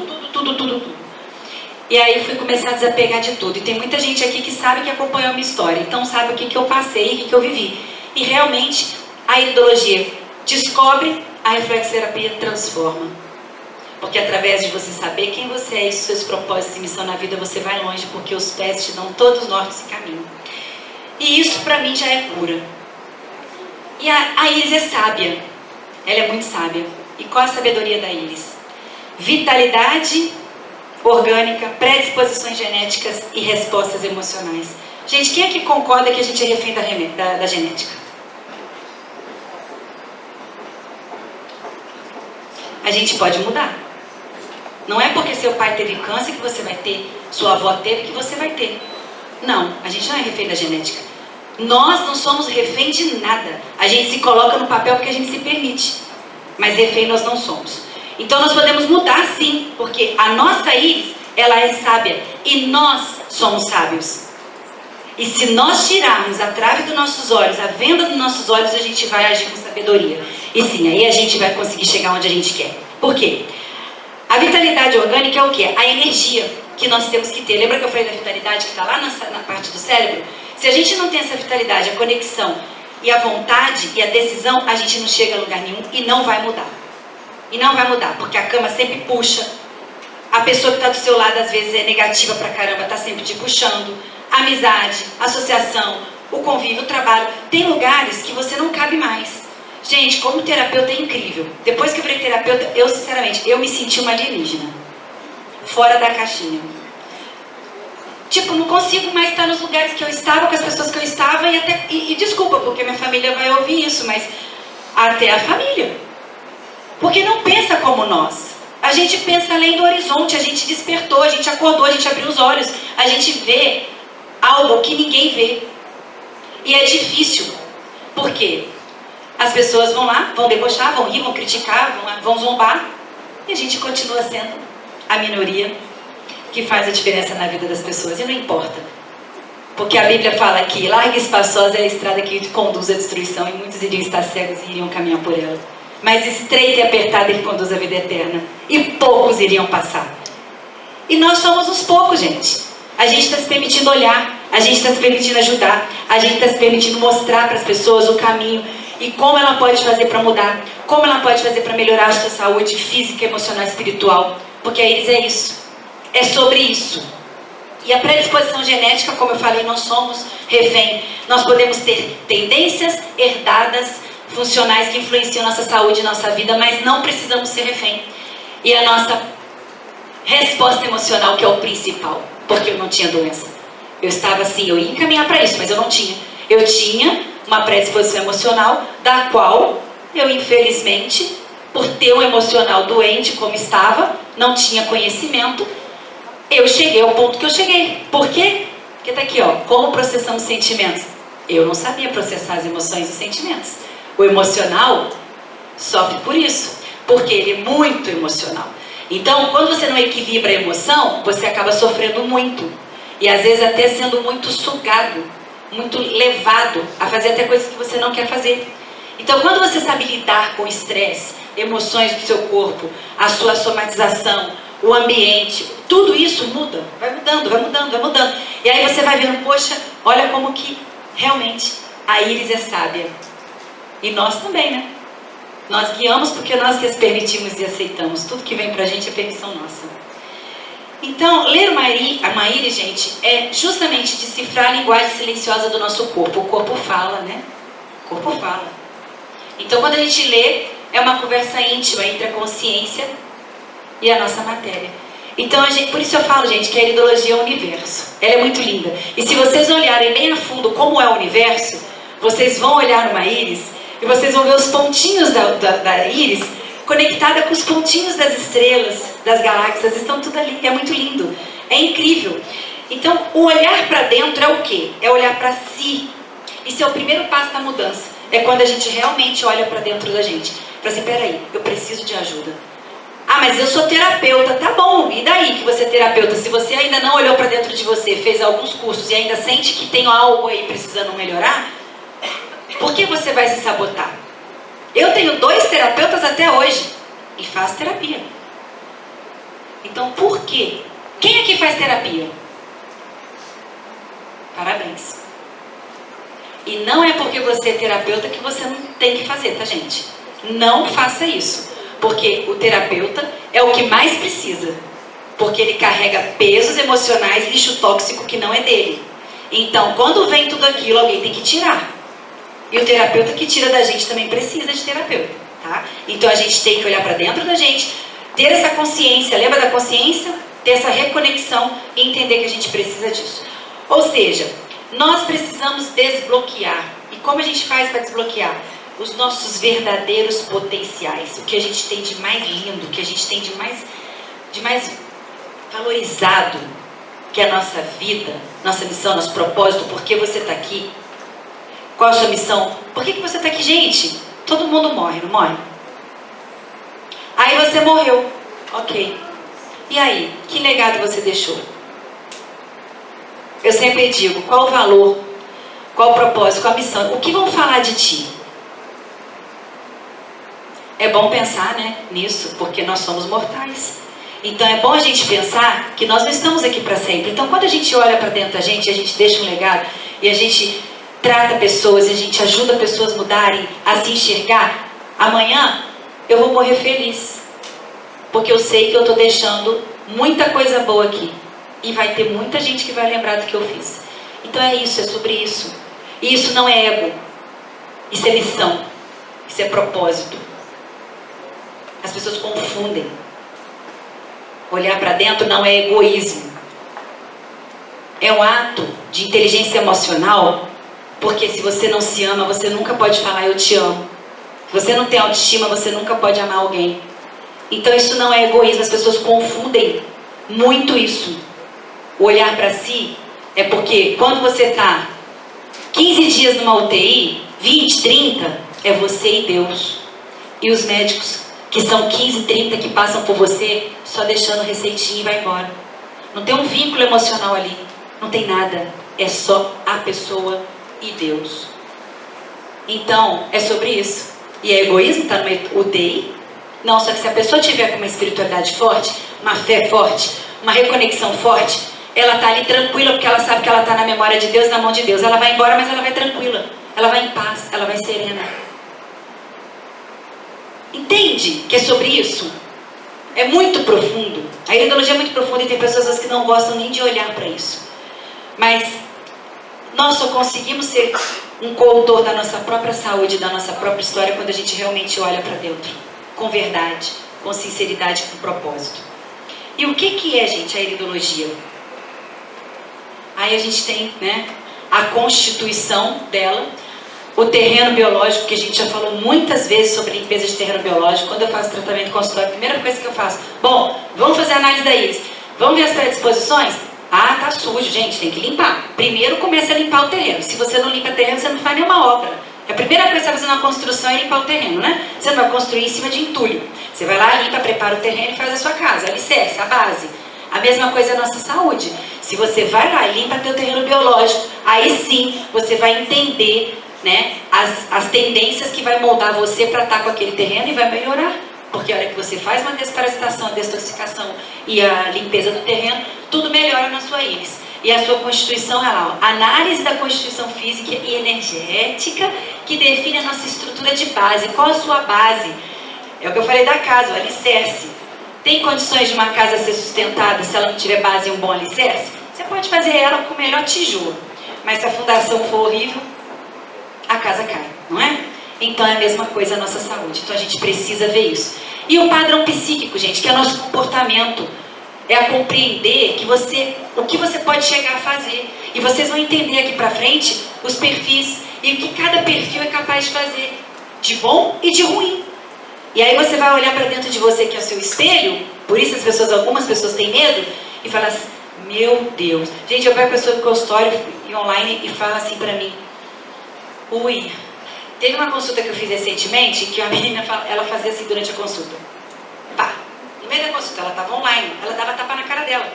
E aí fui começar a desapegar de tudo. E tem muita gente aqui que sabe que acompanhou a minha história, então sabe o que eu passei, o que eu vivi. E realmente a iridologia descobre, a reflexoterapia transforma. Porque através de você saber quem você é e seus propósitos e missão na vida, você vai longe, porque os pés te dão todos os nortes e caminho. E isso pra mim já é cura. E a Iris é sábia. Ela é muito sábia. E qual a sabedoria da Iris? Vitalidade orgânica, predisposições genéticas e respostas emocionais. Gente, quem é que concorda que a gente é refém da genética? A gente pode mudar. Não é porque seu pai teve câncer que você vai ter, sua avó teve que você vai ter. Não, a gente não é refém da genética. Nós não somos refém de nada. A gente se coloca no papel porque a gente se permite. Mas refém nós não somos. Então nós podemos mudar sim, porque a nossa Iris, ela é sábia e nós somos sábios. E se nós tirarmos a trave dos nossos olhos, a venda dos nossos olhos, a gente vai agir com sabedoria. E sim, aí a gente vai conseguir chegar onde a gente quer. Por quê? A vitalidade orgânica é o quê? A energia que nós temos que ter. Lembra que eu falei da vitalidade que está lá na parte do cérebro? Se a gente não tem essa vitalidade, a conexão e a vontade e a decisão, a gente não chega a lugar nenhum e não vai mudar. E não vai mudar, porque a cama sempre puxa. A pessoa que está do seu lado, às vezes, é negativa pra caramba, está sempre te puxando. Amizade, associação, o convívio, o trabalho. Tem lugares que você não cabe mais. Gente, como terapeuta é incrível. Depois que eu virei terapeuta, eu sinceramente, eu me senti uma alienígena. Fora da caixinha. Tipo, não consigo mais estar nos lugares que eu estava, com as pessoas que eu estava, e desculpa, porque minha família vai ouvir isso, mas até a família. Porque não pensa como nós. A gente pensa além do horizonte, a gente despertou, a gente acordou, a gente abriu os olhos, a gente vê algo que ninguém vê. E é difícil. Por quê? As pessoas vão lá, vão debochar, vão rir, vão criticar, vão zombar. E a gente continua sendo a minoria que faz a diferença na vida das pessoas. E não importa. Porque a Bíblia fala que larga e espaçosa é a estrada que conduz à destruição, e muitos iriam estar cegos e iriam caminhar por ela. Mas estreita e apertada que conduz à vida eterna. E poucos iriam passar. E nós somos os poucos, gente. A gente está se permitindo olhar, a gente está se permitindo ajudar, a gente está se permitindo mostrar para as pessoas o caminho e como ela pode fazer para mudar, como ela pode fazer para melhorar a sua saúde física, emocional e espiritual. Porque a Iris é isso. É sobre isso. E a predisposição genética, como eu falei, nós somos refém. Nós podemos ter tendências herdadas, funcionais, que influenciam nossa saúde e nossa vida, mas não precisamos ser refém. E a nossa resposta emocional, que é o principal, porque eu não tinha doença. Eu estava assim, eu ia encaminhar para isso, mas eu não tinha. Eu tinha uma predisposição emocional, da qual eu, infelizmente, por ter um emocional doente como estava, não tinha conhecimento, eu cheguei ao ponto que eu cheguei. Por quê? Porque tá aqui, ó, como processamos sentimentos? Eu não sabia processar as emoções e os sentimentos. O emocional sofre por isso, porque ele é muito emocional. Então, quando você não equilibra a emoção, você acaba sofrendo muito. E às vezes até sendo muito sugado, muito levado a fazer até coisas que você não quer fazer. Então, quando você sabe lidar com o estresse, emoções do seu corpo, a sua somatização, o ambiente, tudo isso muda, vai mudando, vai mudando, vai mudando. E aí você vai vendo, poxa, olha como que realmente a Íris é sábia. E nós também, né? Nós guiamos porque nós que as permitimos e aceitamos. Tudo que vem pra gente é permissão nossa. Então, ler a Maíris, gente, é justamente decifrar a linguagem silenciosa do nosso corpo. O corpo fala, né? O corpo fala. Então, quando a gente lê, é uma conversa íntima entre a consciência e a nossa matéria. Então, por isso eu falo, gente, que a iridologia é o universo. Ela é muito linda. E se vocês olharem bem a fundo como é o universo, vocês vão olhar numa íris e vocês vão ver os pontinhos da íris conectada com os pontinhos das estrelas, das galáxias, estão tudo ali. É muito lindo. É incrível. Então, o olhar para dentro é o quê? É olhar para si. Isso é o primeiro passo da mudança. É quando a gente realmente olha para dentro da gente. Fala assim, peraí, eu preciso de ajuda. Ah, mas eu sou terapeuta. Tá bom, e daí que você é terapeuta? Se você ainda não olhou para dentro de você, fez alguns cursos e ainda sente que tem algo aí precisando melhorar, por que você vai se sabotar? Eu tenho 2 terapeutas até hoje e faço terapia. Então, por quê? Quem aqui faz terapia? Parabéns. E não é porque você é terapeuta que você não tem que fazer, tá, gente? Não faça isso. Porque o terapeuta é o que mais precisa. Porque ele carrega pesos emocionais, lixo tóxico que não é dele. Então, quando vem tudo aquilo, alguém tem que tirar. E o terapeuta que tira da gente também precisa de terapeuta, tá? Então, a gente tem que olhar para dentro da gente, ter essa consciência, lembra da consciência? Ter essa reconexão e entender que a gente precisa disso. Ou seja, nós precisamos desbloquear. E como a gente faz para desbloquear? Os nossos verdadeiros potenciais. O que a gente tem de mais lindo, o que a gente tem de mais valorizado, que é a nossa vida, nossa missão, nosso propósito. Por que você está aqui? Qual a sua missão? Por que você está aqui, gente? Todo mundo morre, não morre? Aí você morreu. Ok. E aí? Que legado você deixou? Eu sempre digo, qual o valor? Qual o propósito? Qual a missão? O que vão falar de ti? É bom pensar, né, nisso, porque nós somos mortais. Então é bom a gente pensar que nós não estamos aqui para sempre. Então quando a gente olha para dentro da gente, a gente deixa um legado e a gente trata pessoas, a gente ajuda pessoas a mudarem, a se enxergar, amanhã eu vou morrer feliz. Porque eu sei que eu estou deixando muita coisa boa aqui. E vai ter muita gente que vai lembrar do que eu fiz. Então é isso, é sobre isso. E isso não é ego. Isso é missão. Isso é propósito. As pessoas confundem. Olhar para dentro não é egoísmo. É um ato de inteligência emocional. Porque se você não se ama, você nunca pode falar eu te amo. Se você não tem autoestima, você nunca pode amar alguém. Então isso não é egoísmo. As pessoas confundem muito isso. O olhar para si é porque quando você está 15 dias numa UTI, 20, 30, é você e Deus. E os médicos, que são 15, 30, que passam por você, só deixando receitinha e vai embora. Não tem um vínculo emocional ali. Não tem nada. É só a pessoa e Deus. Então, é sobre isso. E é egoísmo estar no UTI? Não, só que se a pessoa tiver com uma espiritualidade forte, uma fé forte, uma reconexão forte, ela está ali tranquila, porque ela sabe que ela está na memória de Deus, na mão de Deus. Ela vai embora, mas ela vai tranquila. Ela vai em paz, ela vai serena. Entende que é sobre isso? É muito profundo. A iridologia é muito profunda e tem pessoas que não gostam nem de olhar para isso. Mas nós só conseguimos ser um coautor da nossa própria saúde, da nossa própria história, quando a gente realmente olha para dentro. Com verdade, com sinceridade, com propósito. E o que é, gente, a iridologia? Aí a gente tem, né, a constituição dela, o terreno biológico, que a gente já falou muitas vezes sobre limpeza de terreno biológico. Quando eu faço tratamento consultório, a primeira coisa que eu faço, bom, vamos fazer a análise da íris. Vamos ver as predisposições? Ah, tá sujo, gente, tem que limpar. Primeiro começa a limpar o terreno. Se você não limpa o terreno, você não faz nenhuma obra. A primeira coisa que você vai fazer na construção é limpar o terreno, né? Você não vai construir em cima de entulho. Você vai lá, limpa, prepara o terreno e faz a sua casa, alicerce, a base. A mesma coisa é a nossa saúde. Se você vai lá e limpa teu terreno biológico, aí sim você vai entender, né, as tendências que vai moldar você para estar com aquele terreno e vai melhorar. Porque a hora que você faz uma desparasitação, a detoxificação e a limpeza do terreno, tudo melhora na sua íris. E a sua constituição é lá, ó, análise da constituição física e energética que define a nossa estrutura de base. Qual a sua base? É o que eu falei da casa, o alicerce. Tem condições de uma casa ser sustentada se ela não tiver base e um bom alicerce? Você pode fazer ela com o melhor tijolo, mas se a fundação for horrível, a casa cai, não é? Então é a mesma coisa a nossa saúde. Então a gente precisa ver isso. E o padrão psíquico, gente, que é o nosso comportamento, é a compreender que o que você pode chegar a fazer. E vocês vão entender aqui pra frente os perfis e o que cada perfil é capaz de fazer, de bom e de ruim. E aí você vai olhar para dentro de você, que é o seu espelho. Por isso algumas pessoas têm medo e falam assim, meu Deus. Gente, eu pego a pessoa do consultório e online e fala assim pra mim, ui, teve uma consulta que eu fiz recentemente, que a menina, ela fazia assim durante a consulta. Pá, no meio da consulta, ela estava online, ela dava tapa na cara dela.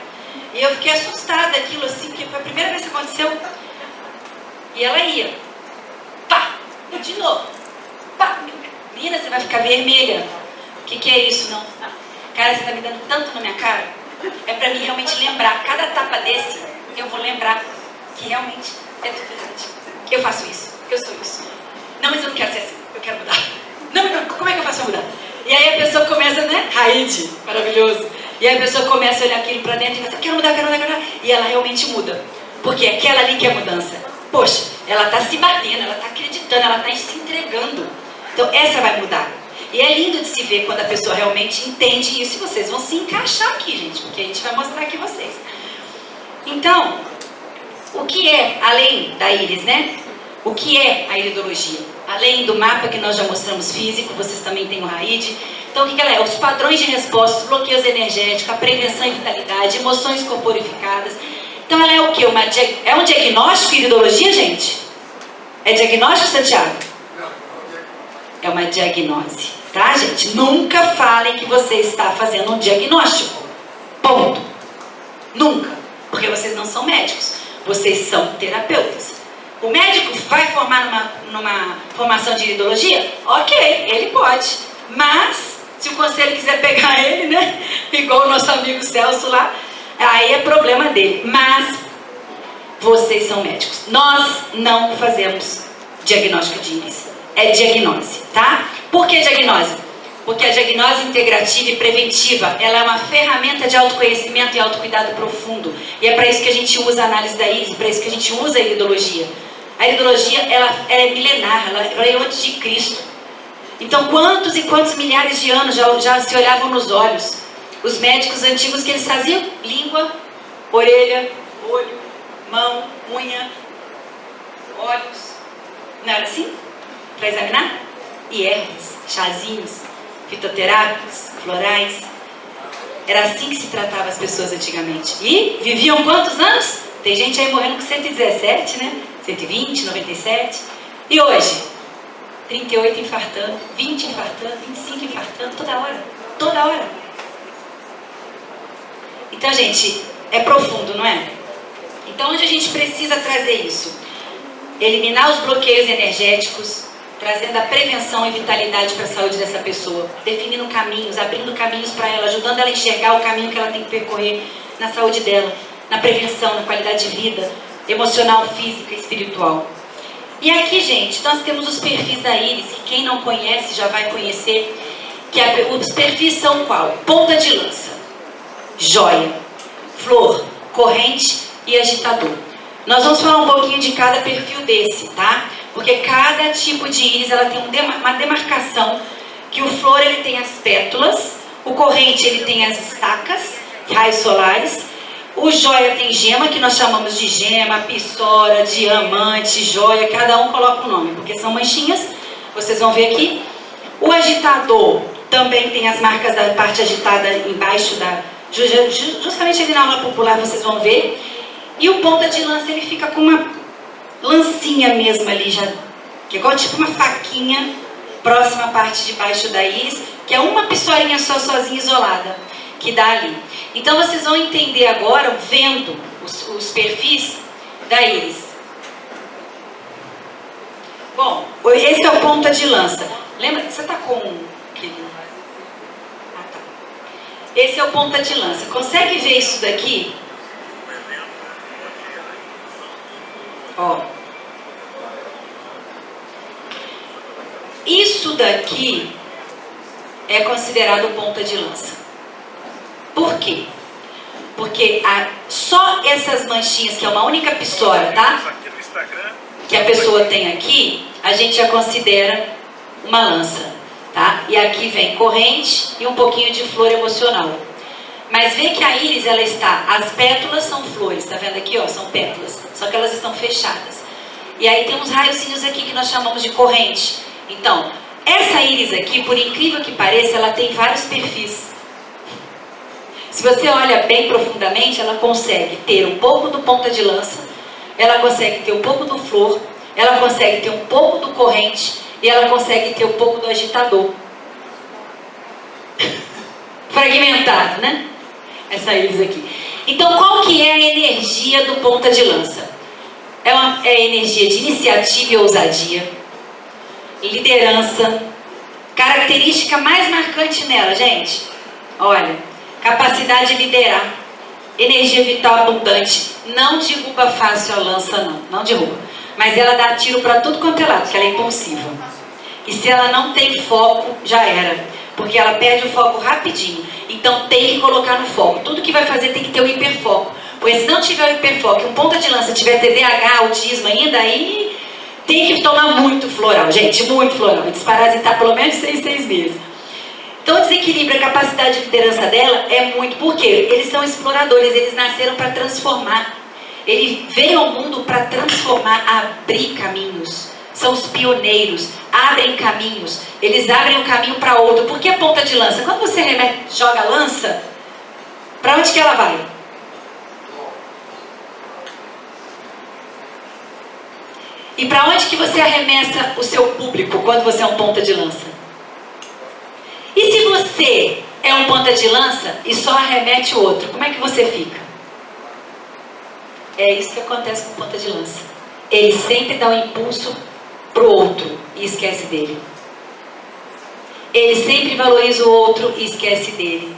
E eu fiquei assustada aquilo assim, porque foi a primeira vez que aconteceu. E ela ia, pá, de novo, pá. Menina, você vai ficar vermelha. O que é isso, não? Cara, você tá me dando tanto na minha cara. É pra mim realmente lembrar. Cada tapa desse, eu vou lembrar que realmente é tudo verdade. Que eu faço isso, que eu sou isso. Não, mas eu não quero ser assim, eu quero mudar. Não, mas como é que eu faço pra mudar? E aí a pessoa começa, né? Raide, maravilhoso. E aí a pessoa começa a olhar aquilo pra dentro e fala, quero mudar, quero mudar, quero mudar. E ela realmente muda. Porque aquela ali que é mudança. Poxa, ela tá se batendo, ela tá acreditando, ela tá se entregando. Então essa vai mudar. E é lindo de se ver quando a pessoa realmente entende isso. E vocês vão se encaixar aqui, gente, porque a gente vai mostrar aqui vocês. Então, o que é, além da íris, né? O que é a iridologia? Além do mapa que nós já mostramos físico, vocês também têm o RAID. Então, o que ela é? Os padrões de resposta, bloqueios energéticos, a prevenção e vitalidade, emoções corporificadas. Então, ela é o quê? É um diagnóstico iridologia, gente? É diagnóstico, Santiago? É uma diagnose, tá, gente? Nunca falem que você está fazendo um diagnóstico. Ponto. Nunca. Porque vocês não são médicos. Vocês são terapeutas. O médico vai formar numa formação de iridologia? Ok, ele pode. Mas, se o conselho quiser pegar ele, né? Igual o nosso amigo Celso lá, aí é problema dele. Mas, vocês são médicos. Nós não fazemos diagnóstico de íris. É diagnose, tá? Por que diagnose? Porque a diagnose integrativa e preventiva, ela é uma ferramenta de autoconhecimento e autocuidado profundo. E é para isso que a gente usa a análise da íris, para isso que a gente usa a iridologia. A iridologia, ela é milenar, ela veio antes de Cristo. Então, quantos e quantos milhares de anos já se olhavam nos olhos? Os médicos antigos, que eles faziam língua, orelha, olho, mão, unha, olhos. Não era assim? Para examinar? E ervas, chazinhos, fitoterápicos, florais. Era assim que se tratava as pessoas antigamente. E viviam quantos anos? Tem gente aí morrendo com 117, né? 120, 97. E hoje? 38 infartando, 20 infartando, 25 infartando, toda hora. Toda hora. Então, gente, é profundo, não é? Então, onde a gente precisa trazer isso? Eliminar os bloqueios energéticos, trazendo a prevenção e vitalidade para a saúde dessa pessoa, definindo caminhos, abrindo caminhos para ela, ajudando ela a enxergar o caminho que ela tem que percorrer na saúde dela, na prevenção, na qualidade de vida, emocional, física e espiritual. E aqui, gente, nós temos os perfis da íris, que quem não conhece já vai conhecer, que os perfis são qual? Ponta de lança, joia, flor, corrente e agitador. Nós vamos falar um pouquinho de cada perfil desse, tá? Porque cada tipo de íris, ela tem uma demarcação, que o flor, ele tem as pétalas, o corrente, ele tem as estacas, raios solares, o joia tem gema, que nós chamamos de gema, pissora, diamante, joia, cada um coloca um nome, porque são manchinhas, vocês vão ver aqui. O agitador também tem as marcas da parte agitada embaixo, justamente ali na aula popular vocês vão ver. E o ponta de lança, ele fica com uma lancinha mesmo ali, já, que é igual tipo uma faquinha, próxima à parte de baixo da íris, que é uma pissorinha só, sozinha, isolada, que dá ali. Então vocês vão entender agora, vendo os perfis da íris. Bom, esse é o ponta de lança. Lembra? Você tá com aquele Esse é o ponta de lança. Consegue ver isso daqui? Ó. Isso daqui é considerado ponta de lança. Por quê? Porque só essas manchinhas, que é uma única pissora, tá? Que a pessoa tem aqui, a gente já considera uma lança, tá? E aqui vem corrente e um pouquinho de flor emocional. Mas vê que a íris, ela está, as pétalas são flores, tá vendo aqui, ó? São pétalas, só que elas estão fechadas. E aí tem uns raiozinhos aqui que nós chamamos de corrente. Então, essa íris aqui, por incrível que pareça, ela tem vários perfis. Se você olha bem profundamente, ela consegue ter um pouco do ponta de lança, ela consegue ter um pouco do flor, ela consegue ter um pouco do corrente e ela consegue ter um pouco do agitador. Fragmentado, né? Essa íris aqui. Então, qual que é a energia do ponta de lança? É a energia de iniciativa e ousadia, liderança. Característica mais marcante nela, gente, olha, capacidade de liderar, energia vital abundante. Não derruba fácil a lança, não derruba, mas ela dá tiro para tudo quanto é lado, porque ela é impulsiva. E se ela não tem foco, já era, porque ela perde o foco rapidinho. Então tem que colocar no foco. Tudo que vai fazer tem que ter o hiperfoco, porque se não tiver o hiperfoco, um ponta de lança tiver TDAH, autismo ainda, aí tem que tomar muito floral, gente, muito floral, e desparasitar pelo menos 6 meses. Então o desequilíbrio, a capacidade de liderança dela é muito, porque eles são exploradores, eles nasceram para transformar. Ele veio ao mundo para transformar, abrir caminhos. São os pioneiros, abrem caminhos, eles abrem um caminho para outro. Por que ponta de lança? Quando você joga a lança, para onde que ela vai? E para onde que você arremessa o seu público quando você é um ponta de lança? E se você é um ponta de lança e só arremete o outro, como é que você fica? É isso que acontece com ponta de lança. Ele sempre dá um impulso para o outro e esquece dele. Ele sempre valoriza o outro e esquece dele.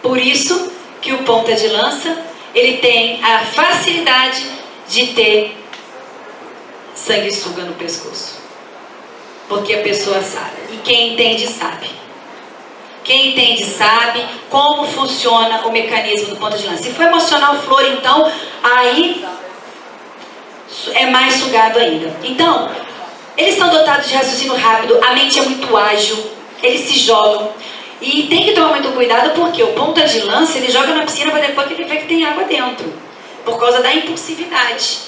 Por isso que o ponta de lança, ele tem a facilidade de ter sanguessuga no pescoço. Porque a pessoa sabe. E quem entende, sabe. Quem entende sabe como funciona o mecanismo do ponta de lança. Se for emocional flor, então, aí é mais sugado ainda. Então, eles são dotados de raciocínio rápido, a mente é muito ágil, eles se jogam. E tem que tomar muito cuidado porque o ponta de lança, ele joga na piscina para depois que ele vê que tem água dentro. Por causa da impulsividade.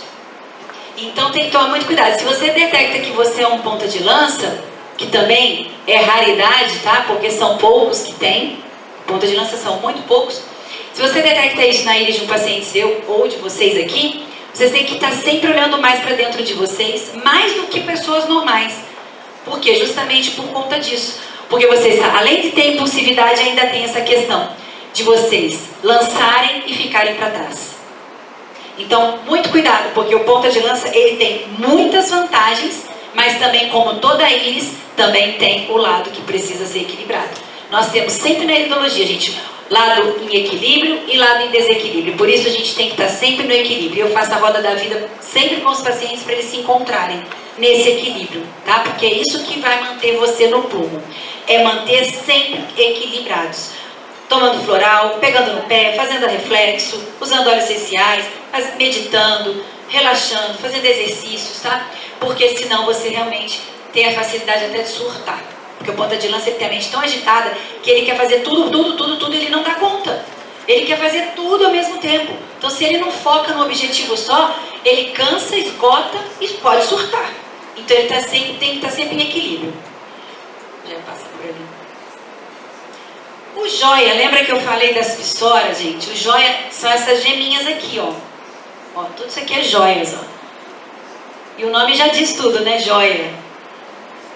Então tem que tomar muito cuidado. Se você detecta que você é um ponta de lança, que também é raridade, tá? Porque são poucos que tem. Ponta de lança são muito poucos. Se você detecta isso na íris de um paciente seu ou de vocês aqui, vocês têm que estar sempre olhando mais para dentro de vocês, mais do que pessoas normais. Por quê? Justamente por conta disso. Porque vocês, além de ter impulsividade, ainda tem essa questão de vocês lançarem e ficarem para trás. Então, muito cuidado, porque o ponta de lança, ele tem muitas vantagens, mas também, como toda íris, também tem o lado que precisa ser equilibrado. Nós temos sempre na iridologia, gente, lado em equilíbrio e lado em desequilíbrio. Por isso a gente tem que estar sempre no equilíbrio. Eu faço a roda da vida sempre com os pacientes para eles se encontrarem nesse equilíbrio, tá? Porque é isso que vai manter você no prumo. É manter sempre equilibrados. Tomando floral, pegando no pé, fazendo reflexo, usando óleos essenciais, meditando, relaxando, fazendo exercícios, tá? Porque senão você realmente tem a facilidade até de surtar. Porque o ponta de lança, ele tem a mente tão agitada que ele quer fazer tudo e ele não dá conta. Ele quer fazer tudo ao mesmo tempo. Então, se ele não foca no objetivo só, ele cansa, esgota e pode surtar. Então, ele tem que estar sempre em equilíbrio. Já passa por ali. O joia, lembra que eu falei das pissoras, gente? O joia são essas geminhas aqui, ó. Ó, tudo isso aqui é joias, ó. E o nome já diz tudo, né? Joia.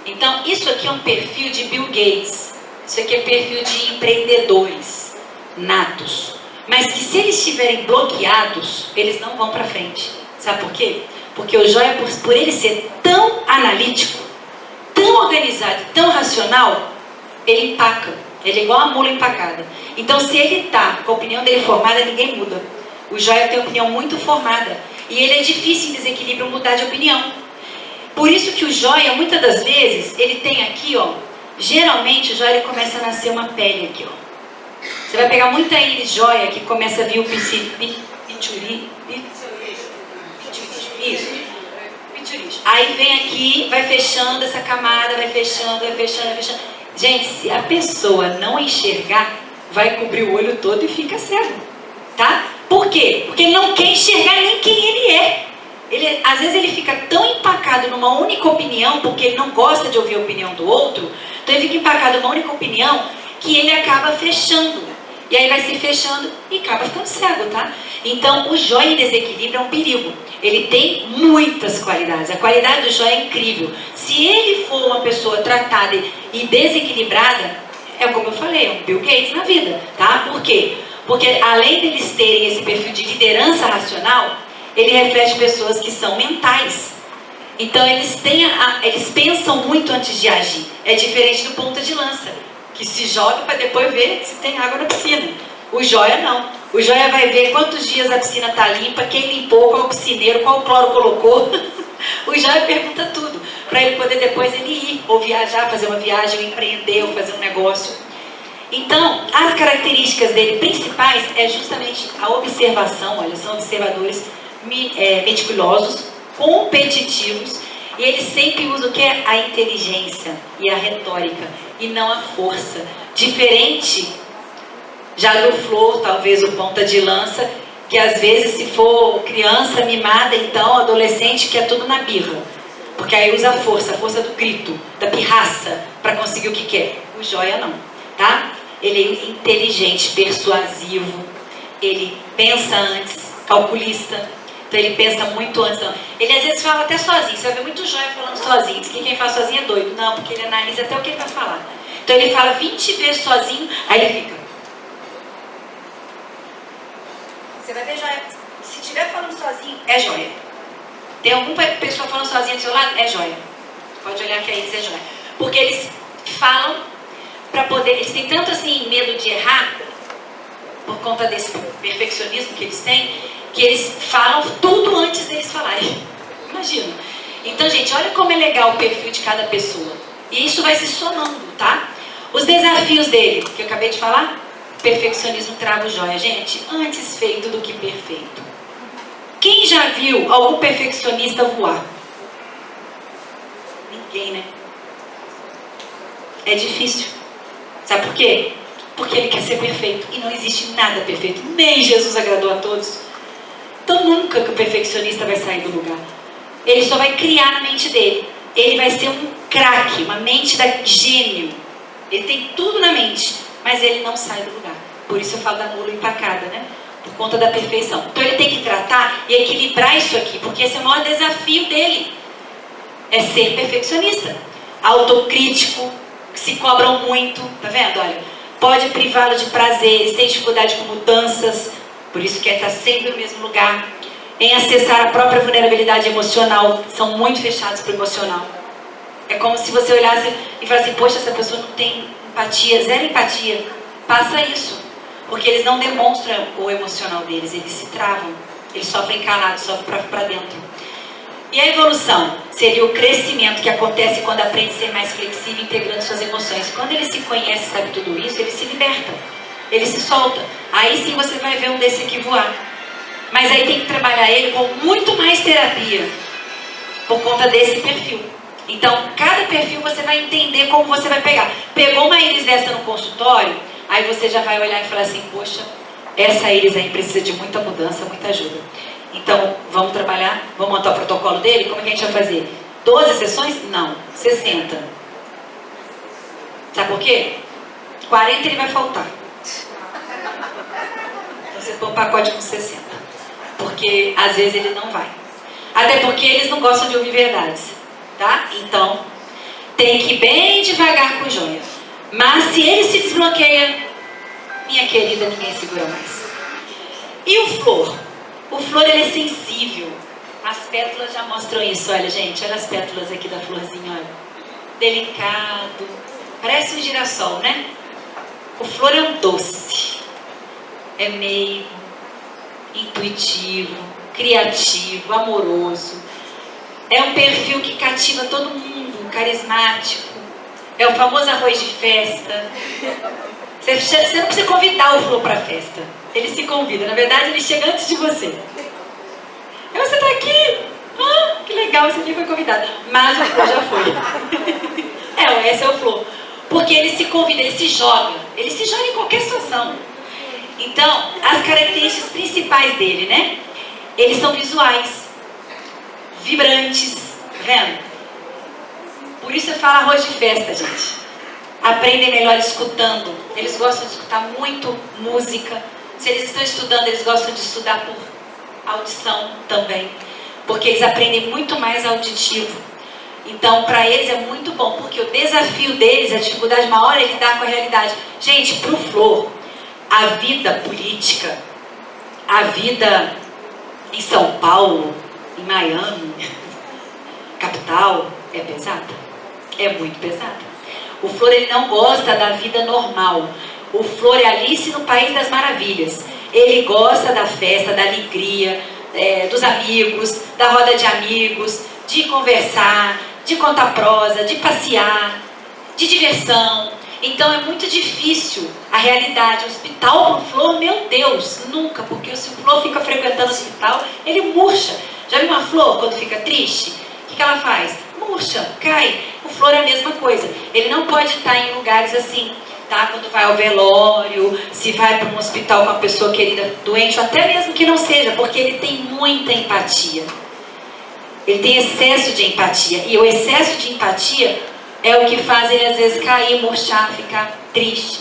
Então, isso aqui é um perfil de Bill Gates. Isso aqui é perfil de empreendedores natos. Mas que se eles estiverem bloqueados, eles não vão para frente. Sabe por quê? Porque o joia, por ele ser tão analítico, tão organizado, tão racional, ele empaca. Ele é igual a mula empacada. Então, se ele tá com a opinião dele formada, ninguém muda. O Joia tem opinião muito formada. E ele é difícil em desequilíbrio mudar de opinião. Por isso que o Joia, muitas das vezes, ele tem aqui, ó. Geralmente, o Joia ele começa a nascer uma pele aqui, ó. Você vai pegar muita íris Joia que começa a vir o pituri. Isso. Pituricho. Aí vem aqui, vai fechando essa camada, vai fechando, vai fechando, vai fechando. Gente, se a pessoa não enxergar, vai cobrir o olho todo e fica cego, tá? Por quê? Porque ele não quer enxergar nem quem ele é. Às vezes ele fica tão empacado numa única opinião, porque ele não gosta de ouvir a opinião do outro, então ele fica empacado numa única opinião, que ele acaba fechando. E aí vai se fechando e acaba ficando cego, tá? Então, o Joia em desequilíbrio é um perigo. Ele tem muitas qualidades. A qualidade do Joia é incrível. Se ele for uma pessoa tratada e desequilibrada, é como eu falei, é um Bill Gates na vida, tá? Por quê? Porque além deles terem esse perfil de liderança racional, ele reflete pessoas que são mentais. Então, eles pensam muito antes de agir. É diferente do ponta de lança, que se joga para depois ver se tem água na piscina. O Joia não. O Joia vai ver quantos dias a piscina está limpa, quem limpou, qual o piscineiro, qual o cloro colocou. O Joia pergunta tudo, para ele poder depois ele ir, ou viajar, fazer uma viagem, ou empreender, ou fazer um negócio. Então, as características dele principais é justamente a observação. Olha, são observadores meticulosos, competitivos, e eles sempre usam o que é a inteligência e a retórica, e não a força. Diferente já do Flor, talvez o ponta de lança, que às vezes se for criança mimada, então adolescente quer tudo na birra. Porque aí usa a força do grito, da pirraça, para conseguir o que quer. O Joia não, tá? Ele é inteligente, persuasivo, ele pensa antes, calculista. Então ele pensa muito antes. Não. Ele às vezes fala até sozinho. Você vai ver muito Joia falando sozinho. Diz que quem fala sozinho é doido. Não, porque ele analisa até o que ele vai falar. Então ele fala 20 vezes sozinho, aí ele fica. Você vai ver Joia. Se estiver falando sozinho, é Joia. Tem alguma pessoa falando sozinha do seu lado? É Joia. Pode olhar que aí eles é Joia. Porque eles falam para poder. Eles têm tanto assim medo de errar, por conta desse perfeccionismo que eles têm, que eles falam tudo antes deles falarem. Imagina. Então, gente, olha como é legal o perfil de cada pessoa. E isso vai se somando, tá? Os desafios dele, que eu acabei de falar, perfeccionismo trava o Joia. Gente, antes feito do que perfeito. Quem já viu algum perfeccionista voar? Ninguém, né? É difícil. Sabe por quê? Porque ele quer ser perfeito. E não existe nada perfeito. Nem Jesus agradou a todos. Então nunca que o perfeccionista vai sair do lugar. Ele só vai criar na mente dele. Ele vai ser um craque, uma mente da gênio. Ele tem tudo na mente, mas ele não sai do lugar. Por isso eu falo da mula empacada, né? Por conta da perfeição. Então ele tem que tratar e equilibrar isso aqui, porque esse é o maior desafio dele. É ser perfeccionista. Autocrítico, se cobram muito, tá vendo? Olha, pode privá-lo de prazeres, tem dificuldade com mudanças, por isso quer estar sempre no mesmo lugar. Em acessar a própria vulnerabilidade emocional, são muito fechados para o emocional. É como se você olhasse e falasse assim, poxa, essa pessoa não tem empatia, zero empatia. Passa isso, porque eles não demonstram o emocional deles, eles se travam, eles sofrem calados, sofrem para dentro. E a evolução seria o crescimento que acontece quando aprende a ser mais flexível, integrando suas emoções. Quando ele se conhece, sabe tudo isso, ele se liberta, ele se solta. Aí sim você vai ver um desse aqui voar. Mas aí tem que trabalhar ele com muito mais terapia, por conta desse perfil. Então, cada perfil você vai entender como você vai pegar. Pegou uma íris dessa no consultório, aí você já vai olhar e falar assim, poxa, essa íris aí precisa de muita mudança, muita ajuda. Então, vamos trabalhar, vamos montar o protocolo dele, como é que a gente vai fazer? 12 sessões? Não, 60. Sabe por quê? 40 ele vai faltar. Então, você põe um pacote com 60. Porque, às vezes, ele não vai. Até porque eles não gostam de ouvir verdades, tá? Então, tem que ir bem devagar com o Joia. Mas, se ele se desbloqueia, minha querida, ninguém segura mais. E o Flor? O Flor, ele é sensível. As pétalas já mostram isso. Olha, gente, olha as pétalas aqui da florzinha, olha. Delicado. Parece um girassol, né? O Flor é um doce. É meigo, intuitivo, criativo, amoroso. É um perfil que cativa todo mundo, carismático. É o famoso arroz de festa. Você não precisa convidar o Flor para a festa. Ele se convida. Na verdade, ele chega antes de você. E você está aqui. Ah, que legal, você nem foi convidado. Mas o Flor já foi. Esse é o Flor. Porque ele se convida, ele se joga. Ele se joga em qualquer situação. Então, as características principais dele, né? Eles são visuais, vibrantes, tá vendo? Por isso eu falo arroz de festa, gente. Aprendem melhor escutando. Eles gostam de escutar muito música. Se eles estão estudando, eles gostam de estudar por audição também. Porque eles aprendem muito mais auditivo. Então, para eles é muito bom, porque o desafio deles, a dificuldade maior é lidar com a realidade. Gente, para o Flor, a vida política, a vida em São Paulo, em Miami, capital, é pesada. É muito pesada. O Flor, ele não gosta da vida normal. O Flor é Alice no País das Maravilhas. Ele gosta da festa, da alegria, dos amigos, da roda de amigos, de conversar, de contar prosa, de passear, de diversão. Então é muito difícil a realidade. O hospital pro Flor, meu Deus, nunca, porque se o Flor fica frequentando o hospital, ele murcha. Já viu uma flor quando fica triste? O que ela faz? Murcha, cai. O Flor é a mesma coisa. Ele não pode estar em lugares assim, tá? Quando vai ao velório, se vai para um hospital com uma pessoa querida doente, ou até mesmo que não seja, porque ele tem muita empatia. Ele tem excesso de empatia. E o excesso de empatia é o que faz ele às vezes cair, murchar, ficar triste.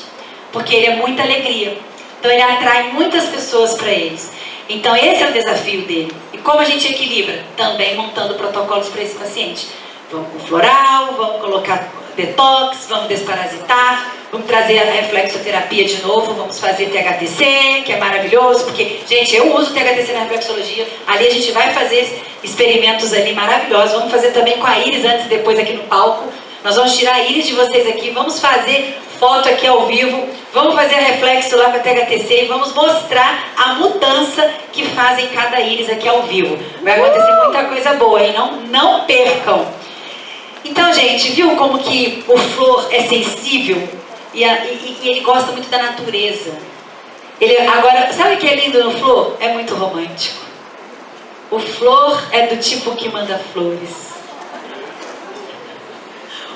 Porque ele é muita alegria. Então ele atrai muitas pessoas para eles. Então esse é o desafio dele. E como a gente equilibra? Também montando protocolos para esse paciente. Vamos com floral, vamos colocar detox, vamos desparasitar, vamos trazer a reflexoterapia de novo, vamos fazer THTC, que é maravilhoso, porque, gente, eu uso THTC na reflexologia, ali a gente vai fazer experimentos ali maravilhosos, vamos fazer também com a íris antes e depois aqui no palco, nós vamos tirar a íris de vocês aqui, vamos fazer foto aqui ao vivo, vamos fazer a reflexo lá com a THTC e vamos mostrar a mudança que faz em cada íris aqui ao vivo. Vai acontecer muita coisa boa, hein? Não percam! Então, gente, viu como que o Flor é sensível e ele gosta muito da natureza. Agora, sabe o que é lindo no Flor? É muito romântico. O Flor é do tipo que manda flores.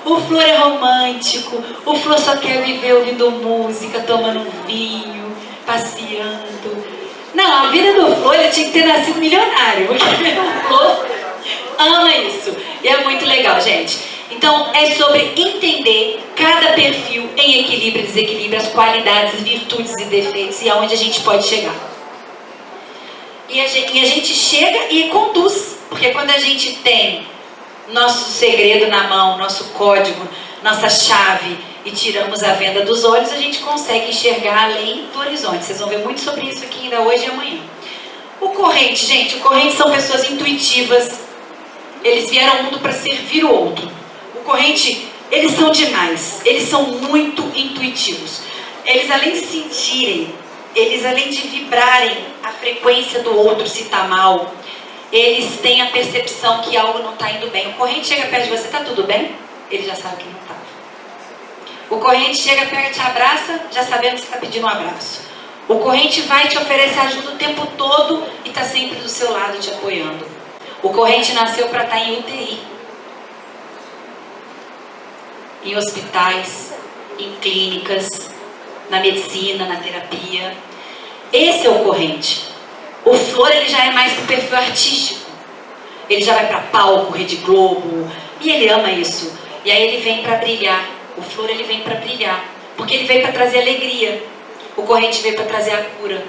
O Flor é romântico. O Flor só quer viver ouvindo música, tomando um vinho, passeando. Não, a vida do Flor, ele tinha que ter nascido milionário. Porque o Flor ama isso. E é muito legal, gente. Então, é sobre entender cada perfil em equilíbrio e desequilíbrio, as qualidades, virtudes e defeitos e aonde a gente pode chegar. E a gente chega e conduz. Porque quando a gente tem nosso segredo na mão, nosso código, nossa chave e tiramos a venda dos olhos, a gente consegue enxergar além do horizonte. Vocês vão ver muito sobre isso aqui ainda hoje e amanhã. O corrente, gente, o corrente são pessoas intuitivas. Eles vieram ao mundo para servir o outro. O corrente, eles são demais. Eles são muito intuitivos. Eles, além de sentirem, eles, além de vibrarem a frequência do outro se está mal, eles têm a percepção que algo não está indo bem. O corrente chega perto de você, está tudo bem? Ele já sabe que não está. O corrente chega, pega, te abraça, já sabendo que você está pedindo um abraço. O corrente vai te oferecer ajuda o tempo todo e está sempre do seu lado te apoiando. O corrente nasceu para estar em UTI, em hospitais, em clínicas, na medicina, na terapia. Esse é o corrente. O Flor, ele já é mais pro perfil artístico. Ele já vai para palco, Rede Globo, e ele ama isso. E aí ele vem para brilhar. O Flor, ele vem para brilhar, porque ele veio para trazer alegria. O corrente veio para trazer a cura.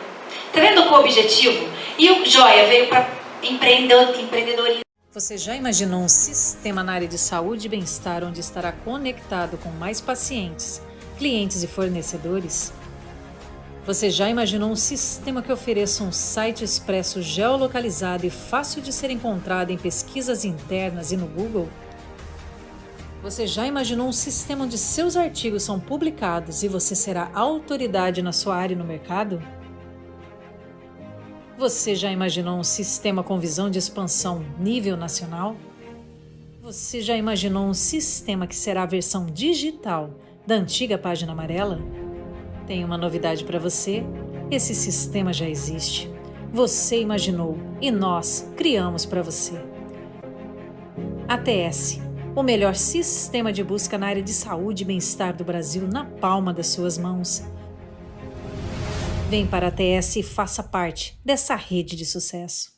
Tá vendo qual o objetivo? E o Joia veio para empreendedorismo. Você já imaginou um sistema na área de saúde e bem-estar onde estará conectado com mais pacientes, clientes e fornecedores? Você já imaginou um sistema que ofereça um site expresso geolocalizado e fácil de ser encontrado em pesquisas internas e no Google? Você já imaginou um sistema onde seus artigos são publicados e você será autoridade na sua área e no mercado? Você já imaginou um sistema com visão de expansão nível nacional? Você já imaginou um sistema que será a versão digital da antiga página amarela? Tenho uma novidade para você. Esse sistema já existe. Você imaginou e nós criamos para você. ATS, o melhor sistema de busca na área de saúde e bem-estar do Brasil na palma das suas mãos. Vem para a ATS e faça parte dessa rede de sucesso.